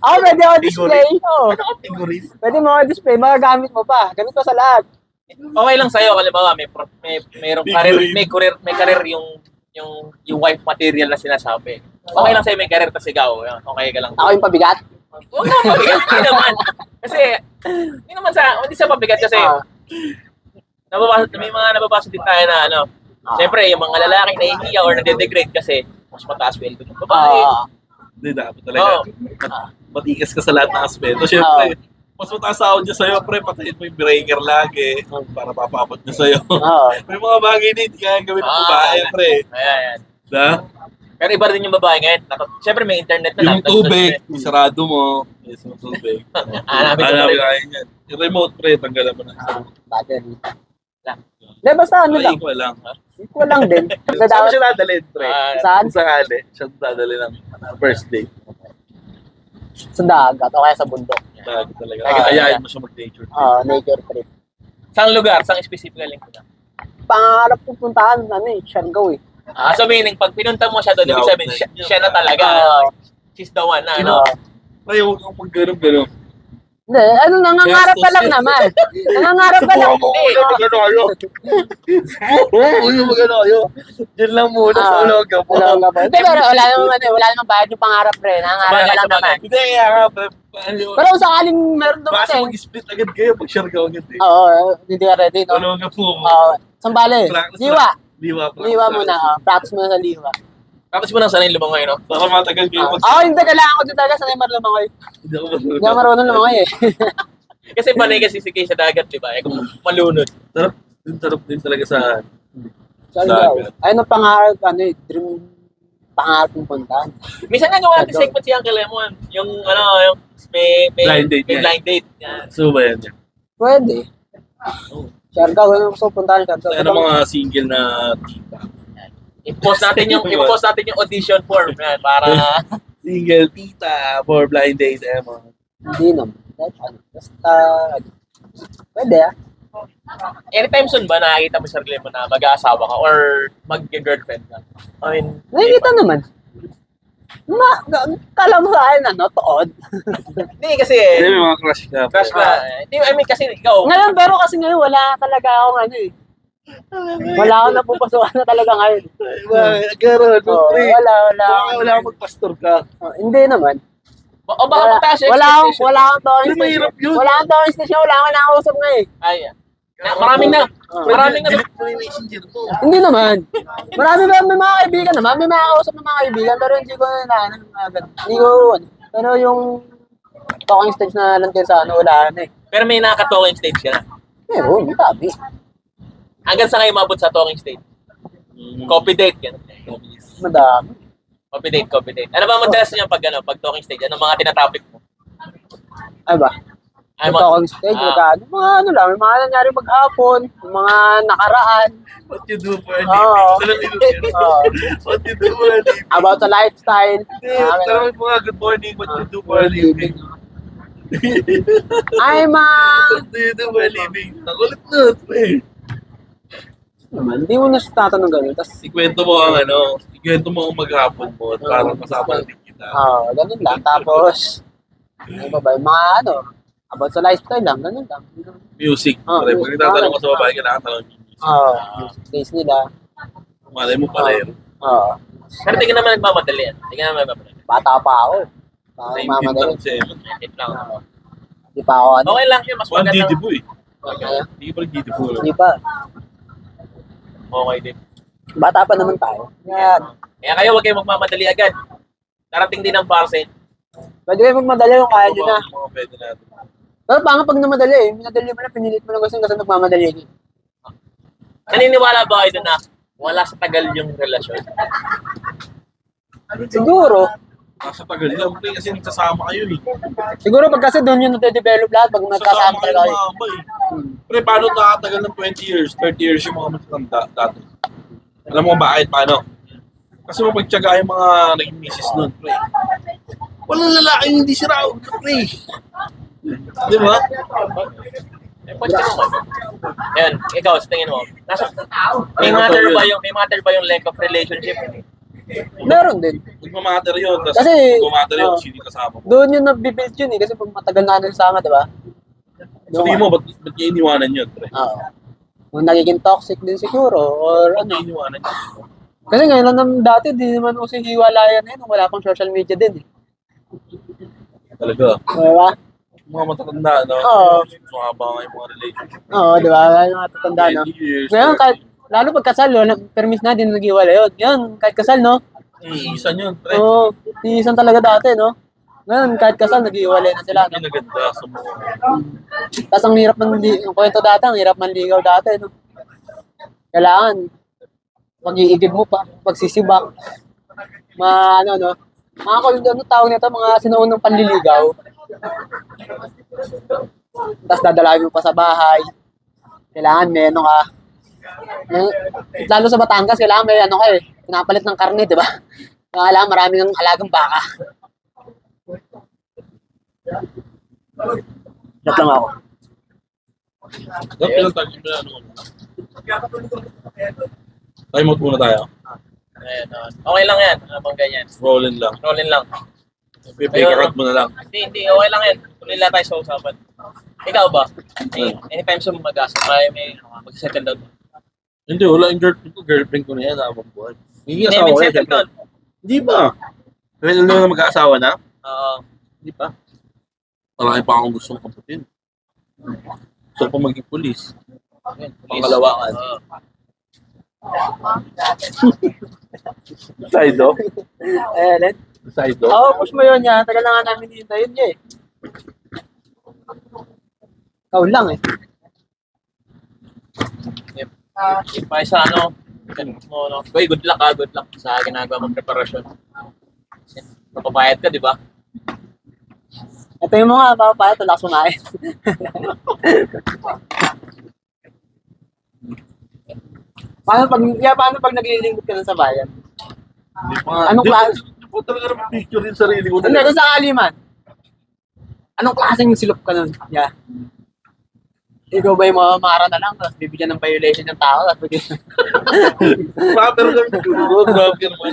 Ako, pwede ako display. Oo. Categories. Pwede mo ako display, magagamit mo pa. Ganun pa sa lahat. Okay lang sa'yo, halimbawa mayroong may career yung wife material na sinasabi. Okay lang sa'yo may career tas ikaw, okay ka lang. Ako yung pabigat. Huwag na pabigat, hindi naman. Kasi, hindi sa pabigat kasi, may mga nababasa din tayo na siyempre yung mga lalaki nahihiya or nade-degrade kasi mas mataas sweldo ng babae. Hindi, dapat talaga. Matikas ka sa lahat ng aspeto. Siyempre, mas mataas sahod niya sa'yo, pre, patayin mo yung breaker lagi para papabot niya sa'yo. May mga bagay na hindi kaya gawin ng babae, pre. Ayan. Da? Pero iba rin yung babae ngayon. Siyempre may internet na Yung tubig, isarado mo. Yes, yung tubig. Hanapin ko Hanapin rin. ka yan. Yung remote, pre, tanggalan mo na. Battery. Hindi, basta lang. Equal lang. Equal lang din. Saan mo siya dadalhin, pre? Saan? Sa kali, siya dadalhin ng first date. Sa dagat o kaya sa bundok. Talaga. Ayayin mo siya mag-nature. Nature trip. Saang lugar? Saang specifically? Pangarap kong puntahan, Siargao eh. So meaning, pag pinunta mo siya doon, ibig sabihin, siya na talaga. She's the one na, Pre, huwag kang mag-ganong-ganong. Hindi, nangangarap ka lang naman. Nangangarap ka lang. Magano kayo. Magano kayo. Diyan lang muna sa uloga mo. Hindi, pero wala namang bayad yung pangarap, pre. Nangangarap ka lang naman. Hindi kaya nga, pre. Pero kung sakaling meron doon Basta kasi. mag-split agad kayo pag share ka agad eh. Oo, hindi ka ready, no? Uloga po. Sambale. Liwa Liwa muna. Practice muna sa liwa. Tapos mo nang sanay lumangoy, no? Para matagal kayo Hindi, kailangan ko din talaga sanay marlumangoy. Hindi ako Hindi ako marunong lumangoy eh. Kasi panay kasi si Kay sa dagat, di ba? Kung malunod. Tarap din talaga sa Siargao. Ayun ang pangarap, dream pangarap kong puntahan. Minsan nagawa natin segment si Uncle Lemon. Yung may Blind date yan. blind date. Yan. So ba yan? Pwede. Siargao, gusto ko puntahan Siargao. Ano mga single na tita? I-post natin yung audition form yan para Single tita for blind date, Hindi naman. Basta, pwede anytime soon ba nakikita mo sa sarili mo na mag-aasawa ka or mag-girlfriend ka? I mean, nakikita naman. Kala mo sa akin, ano, tood. Hindi kasi Hindi, may mga crush ka. crush ka. Hindi, I mean kasi ikaw. Ngayon, pero kasi ngayon, wala talaga akong ano eh. Wala akong napupasukan na talaga ngayon. Garo, Wala. Wala akong magpastor ka. Hindi naman. O baka mataas yung Wala expectation. akong tawang Pero mahirap yun. Wala akong tawang station, wala akong nakausap nga eh. Ay, maraming na. Maraming na. Delete mo yung messenger mo. Hindi naman. Marami ba may mga kaibigan naman, may mga kausap ng mga kaibigan, pero hindi ko na agad. Hindi ko, ano. Pero yung talking stage na lang din sa ano, wala na eh. Pero may nakaka-talking stage ka na. Meron, sabi. Hanggang sa kayo mabot sa talking stage. Copy date. Yan. Madami. Copy date. Ano ba madalas niya pag talking stage? Ano mga tinatopic mo? Ay ba? Ay, Yung talking stage, mga ano lang, may mga nangyari maghapon, yung mga nakaraan. What you do for a Oo. living? Oo. What you do for a living? About the lifestyle. Talagang mga good morning, what you do for a living? I'm What do you do for a living? Ang ulit na, pre. naman, hindi mo na siya tatanong ganun. Tapos, Ikwento mo ang ikwento mo ang maghapon mo at parang kasama din kita. ganun lang. Tapos, ano ba ba, yung mga ano, about sa lifestyle lang, ganun lang. Music. Oo, Pre, pag music. nagtatanong ko sa babae, kailangan tanong yung music. Music days nila. Malay mo pala yun. Pero di ka naman nagmamadali yan. Di ka naman nagmamadali. Bata pa ako. Parang 19 mamadali. lang siya. Hit lang. Hindi pa ako ano. Okay lang yun. Mas One maganda. Didi Boy. Ano? Hindi pa rin Didi Boy. Hindi pa. Okay din. Bata pa naman tayo. Kaya, Kaya kayo huwag kayong magmamadali agad. Darating din ang parcel. pwede kayo magmadali yung kaya nyo na. Mga pwede natin. Pero paano pag namadali eh? Minadali mo na, pinilit mo na gusto kasi nagmamadali ka. Naniniwala ba kayo doon na wala sa tagal yung relasyon? Siguro. Nasa tagal yan, pre, kasi nagsasama kayo eh. Siguro pag kasi doon yung nade-develop lahat pag nagkasama Nagsasama kayo talaga kayo. mama eh. Pre, paano nakatagal ng 20 years, 30 years yung mga matatanda dati? Alam mo bakit, paano? Kasi mapagtyaga yung mga naging misis nun, pre. Walang lalaking hindi sira ulo, pre. Di ba? Pwede ka naman. Ayun, ikaw, sa tingin mo, may matter ba yung length of relationship? Meron din. Nagmamatter yun, tapos Kasi, nagmamatter yun, oh. sino yung kasama mo. Doon yung nabibuild yun eh. Kasi pag matagal na nagsama, di ba? Sabi mo, ba't niya iniwanan yun, pre? Oo. Kung nagiging toxic din siguro, or Ba't ano. niya iniwanan yun? Kasi ngayon lang dati, di naman uso hiwalayan eh. Nung wala pang social media din eh. Talaga. Diba? Mga matatanda, no? Oo. Sumaba nga yung mga relationship. Oo, di ba? Yung mga tatanda, no? 20 years. Ngayon, kahit, lalo pag kasal, permis na din nag-iwala yun. Yan, kahit kasal, no? Iisan yun, pre. Oo, iisan talaga dati, no? Ngayon, kahit kasal, nag-iwalay na sila, no? Pinaganda sa mga. Tapos ang hirap yung kwento dati, ang hirap manligaw dati, no? Kailangan, pag-iigib mo pa, pagsisibak, ano, no? Ano tawag nito, mga sinuunang panliligaw. Tapos dadalawin mo pa sa bahay. Kailangan may ano ka. Lalo sa Batangas, kailangan may ano ka eh. Pinapalit ng karne, di ba? Kailangan marami ng alagang baka. Chat lang ako. Dapat pinatagin mo na ano. Time out muna tayo. Ayun, okay lang yan. Ano bang ganyan? Rolling lang. Rolling lang. Fake account mo na lang. Hindi. Okay lang yan. Tuloy lang tayo sa usapan. Ikaw ba? Anytime sa mag-asa, may mag-settle down. Hindi, wala yung girlfriend ko na yan habang buwan. Hindi Hindi, asawa may ko yan. settle down. Hindi ba? Well, na mag-aasawa na? Oo. Hindi pa. Marami pa akong gustong kaputin. Gusto ko maging pulis. Pangalawakan. Side off? Ayan, Side off? oo, push mo yun yan. Tagal na nga namin hihintayin niya eh. Ikaw lang eh. If ay sa ano, mo, no? Boy, good luck good luck sa ginagawa mong preparasyon. Napapayat ka, di ba? Ito yung mga papaya, tulak sumain. paano pag naglilingkod ka na sa bayan? Hindi pa nga. Anong klase? Hindi po talaga naman picture din sarili ko. Hindi, doon sa Kaliman. Anong klaseng silop ka nun? Yeah. Ikaw ba yung mamamara na lang, tapos bibigyan ng violation ng tao, tapos bigyan. Proper lang siguro. Grabe ka naman.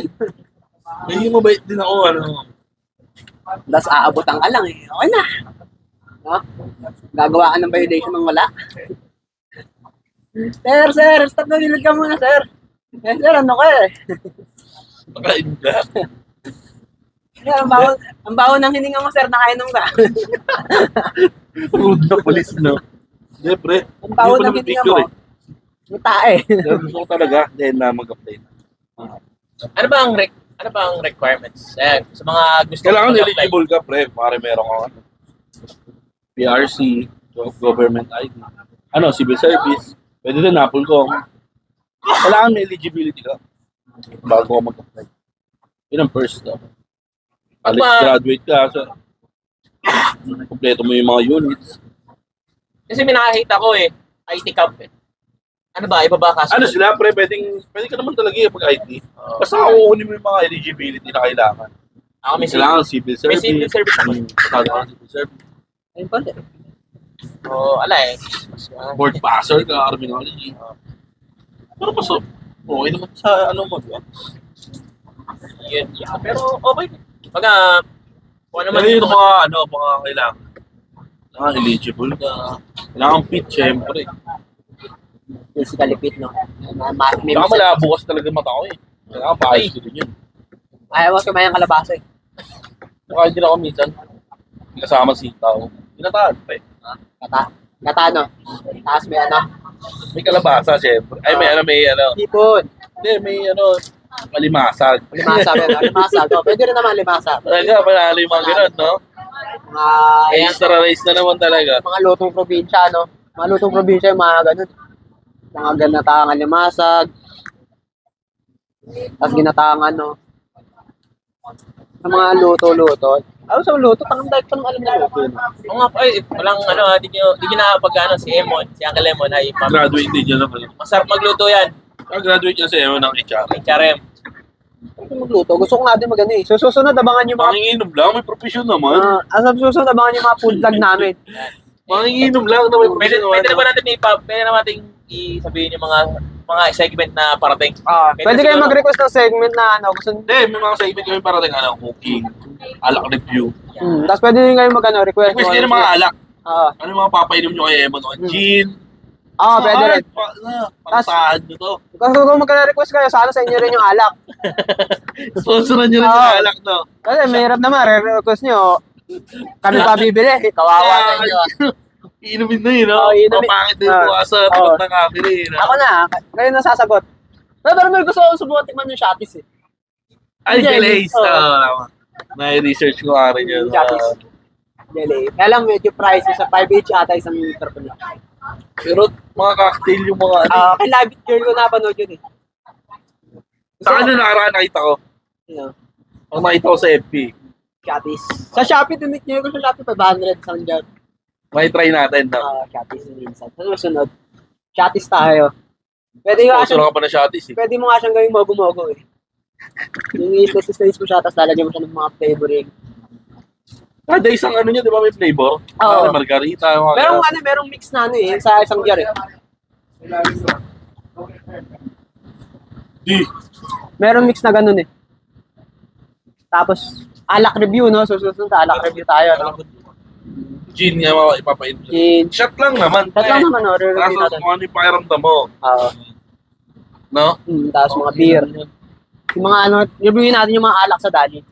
Hindi mabait din ako, ano. Tapos aabutan ka lang eh. Okay na. No? Gagawa ka ng violation ng wala. Sir, stop na nilid ka muna, sir. Sir, ano ka eh? Pakain ka. Sir, ang baho ng hininga mo, sir, nakainom ka. Rude na police, no? Hindi, pre. Ang baho Hindi ng pa hininga picture, mo. May tae. Pero gusto ko talaga, then mag-apply na. Ano ba ang requirements? Sa mga gusto Kailangan mag-apply. eligible ka, pre. Pare, meron ka ano, PRC, government ID. Ano, civil service. Pwede din, Napolcom. Kailangan may eligibility ka bago ka mag-apply. Yun ang first step. College graduate ka, so kompleto mo yung mga units. Kasi may nakakita ko IT camp Ano ba? Iba ba kaso? Ano sila, pre, pwede ka naman talaga yung pag-IT. Basta kukunin mo yung mga eligibility na kailangan. Ako may Kailangan civil May service. civil service ako. Masyado ka ng civil service. Ayun pala. Ala Board passer ka, criminology. Pero pasok. Okay naman sa ano mo, diba? Yun. Pero okay. Pagka, kung ano man Pero yung mga kailangan. Kailangan eligible ka. Kailangan fit, syempre. Physically fit, no? May Saka malabo kasi talaga mata ko eh. Kailangan paayos ko din yun. ayaw mo kumayang kalabasa eh. Kaya din ako minsan. Kasama si Tao. Pinataan pa eh. Kata, no? Tapos may ano? May kalabasa, syempre. Ay, may Hipon. Hindi, may malimasag. Limasa, pero limasa. No? Pwede rin naman limasa. Talaga, panalo yung mga ganun, no? Mga, Extra rice na naman talaga. mga lutong probinsya, no? Mga lutong probinsya yung mga ganun. Mga ganatangan limasag. Tapos ginatangan, no? Sa mga luto-luto. Ano sa luto? Tangang dahil pa nung alam na luto. No? Oo nga po, walang di nyo nakapag si Emon, si Uncle Emon ay Graduate din yan naman. masarap magluto yan. Graduate yan sa Ewan ng HR. HRM. Ano magluto? Gusto ko nga din magano eh. So susunod, abangan yung mga... Manginginom lang, may profession naman. Sa susunod, abangan yung mga food vlog namin. Manginginom lang na may profession naman. Pwede na ba natin isabihin yung mga segment na parating? Pwede kayo mag-request ng segment na ano. Gusto... Hindi, may mga segment kami parating cooking, alak review. Tapos pwede din kayo request. Request kayo ng mga alak. Oo. Ano yung mga papainom nyo kay Emon? Gin. Pwede rin. Pasahan nyo to. Kung magka-request kayo, sana sa inyo rin yung alak. Sponsoran nyo rin yung alak, no? Kasi mahirap naman, re-request nyo. Kami pa bibili. Kawawa sa inyo. Iinumin na yun, no? Iinumin. Papangit na yung bukas sa tapat ng camera, no? Ako na, kayo na sasagot. Pero may gusto ko subukan tikman yung Shoppees eh. Ay, Gelaze. Oo. Na-research ko nga rin yun. Shoppees. Jelly. Kaya lang medyo pricey sa 5 each ata isang liter pa lang. Pero mga cocktail yung mga Kay Labit Girl ko napanood yun eh. Sa ano nakaraan nakita ko? You know, Ang nakita ko sa FB. Shoppees. Sa Shopee, tumitnyo ko sa Shopee, 500 sound dyan. May try natin na. Shoppees minsan. Sa susunod, Shoppees tayo. Pwede nga Sponsor siyang, ka pa na Shotties eh. pwede mo nga siyang gawing mogo-mogo eh. Yung i-slice mo siya, tapos lalagyan mo siya ng mga flavoring. Kada isang ano niya, di ba may flavor? Oo. May margarita. Mga Merong ganun. ano, merong mix na ano eh, sa isang jar eh. Di. Merong mix na ganun eh. Tapos, alak review, no? Susunod sa alak review tayo, no? Gin nga mga ipapainom. Gin. Shot lang naman. Shot lang naman, no? Re-review Kaso natin. kung ano yung pakiramdam mo. Oo. No? Tapos mga beer. Yung mga ano, reviewin natin yung mga alak sa Dali.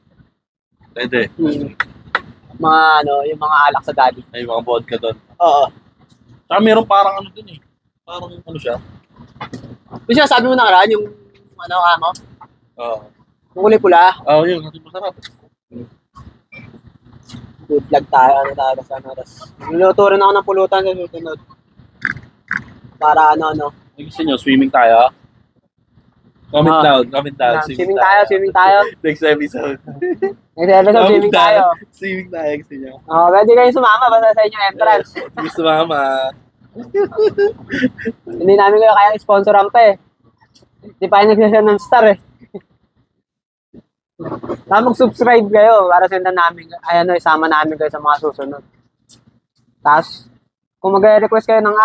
Pwede. Mga ano, yung mga alak sa Dali. May mga vodka doon. Oo. Saka meron parang ano dun eh. Parang ano siya. Yung sinasabi mo nakaraan, yung ano, Oo. yung kulay pula, Yun. Natin masarap. food vlog tayo, ano tayo, sa ano, tapos niluto rin ako ng pulutan sa susunod. Para ano. Gusto nyo, swimming tayo? Comment down. Swimming tayo. Next episode. Next episode, swimming tayo. Swimming tayo, gusto nyo. Pwede kayo sumama basta sa inyong entrance. Gusto mama. Hindi namin kayo kaya sponsoran pa eh. Hindi pa kayo nagsasend ng star eh. Mag-subscribe kayo para sendan namin, isama namin kayo sa mga susunod. Tapos, kung mag-request kayo ng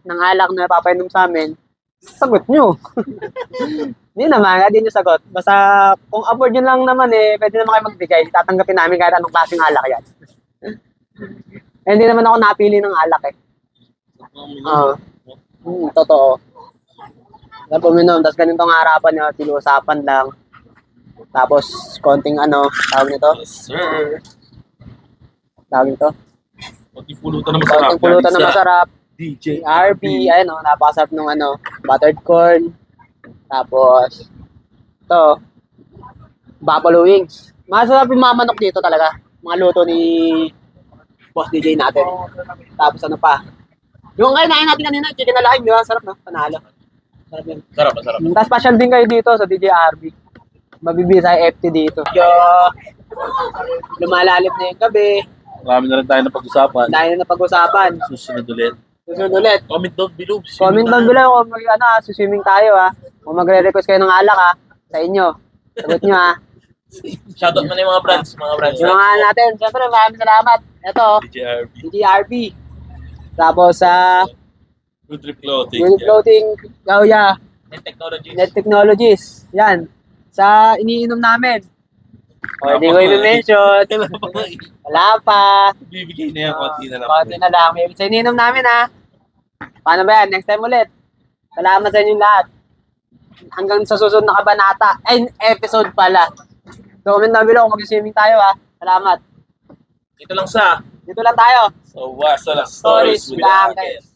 ng alak na papainom sa amin, sagot nyo. Hindi naman, hindi nyo sagot. Basta kung afford nyo lang naman pwede naman kayo magbigay. Tatanggapin namin kahit anong klaseng alak yan. Hindi naman ako napili ng alak Oo. Totoo. Kaya puminom, tapos ganitong harapan nyo, tinuusapan lang. Tapos, konting tawag nito? Yes, sir. Tawag nito? Konting pulutan na masarap. Konting pulutan na Galing sa masarap. DJ RP, ayun napakasarap nung buttered corn. Tapos, ito, buffalo wings. Masarap yung mga manok dito talaga. Mga luto ni Boss DJ natin. Tapos ano pa? Yung kainain natin kanina, chicken alive, di ba? Sarap na, panalo. Sarap yun. Sarap, masarap. Tapos pasyal din kayo dito sa DJ RB. Mabibisa sa FT dito. Medyo lumalalim na yung gabi. Marami na rin tayo na pag-usapan. Dahil na pag-usapan. Susunod ulit. Susunod ulit. Comment down below. Comment down below kung suswimming tayo Kung magre-request kayo ng alak sa inyo. Sagot nyo Shoutout mo na yung mga brands. Mga brands. Yung mga natin, syempre maraming salamat. Ito, DJ RB. DJ RB. Tapos Good Trip Clothing. Good Clothing, yeah. Net Technologies. Net Technologies. Yan. Sa iniinom namin. Hindi ko i-mention. Wala pa. Bibigay na yan, konti na lang. Konti na lang. May sa iniinom namin Paano ba yan? Next time ulit. Salamat sa inyong lahat. Hanggang sa susunod na kabanata. Ay, episode pala. Comment down below kung mag-swimming tayo Dito lang sa Dito lang tayo. So, wasa lang Stories stories with with Angel. Angel.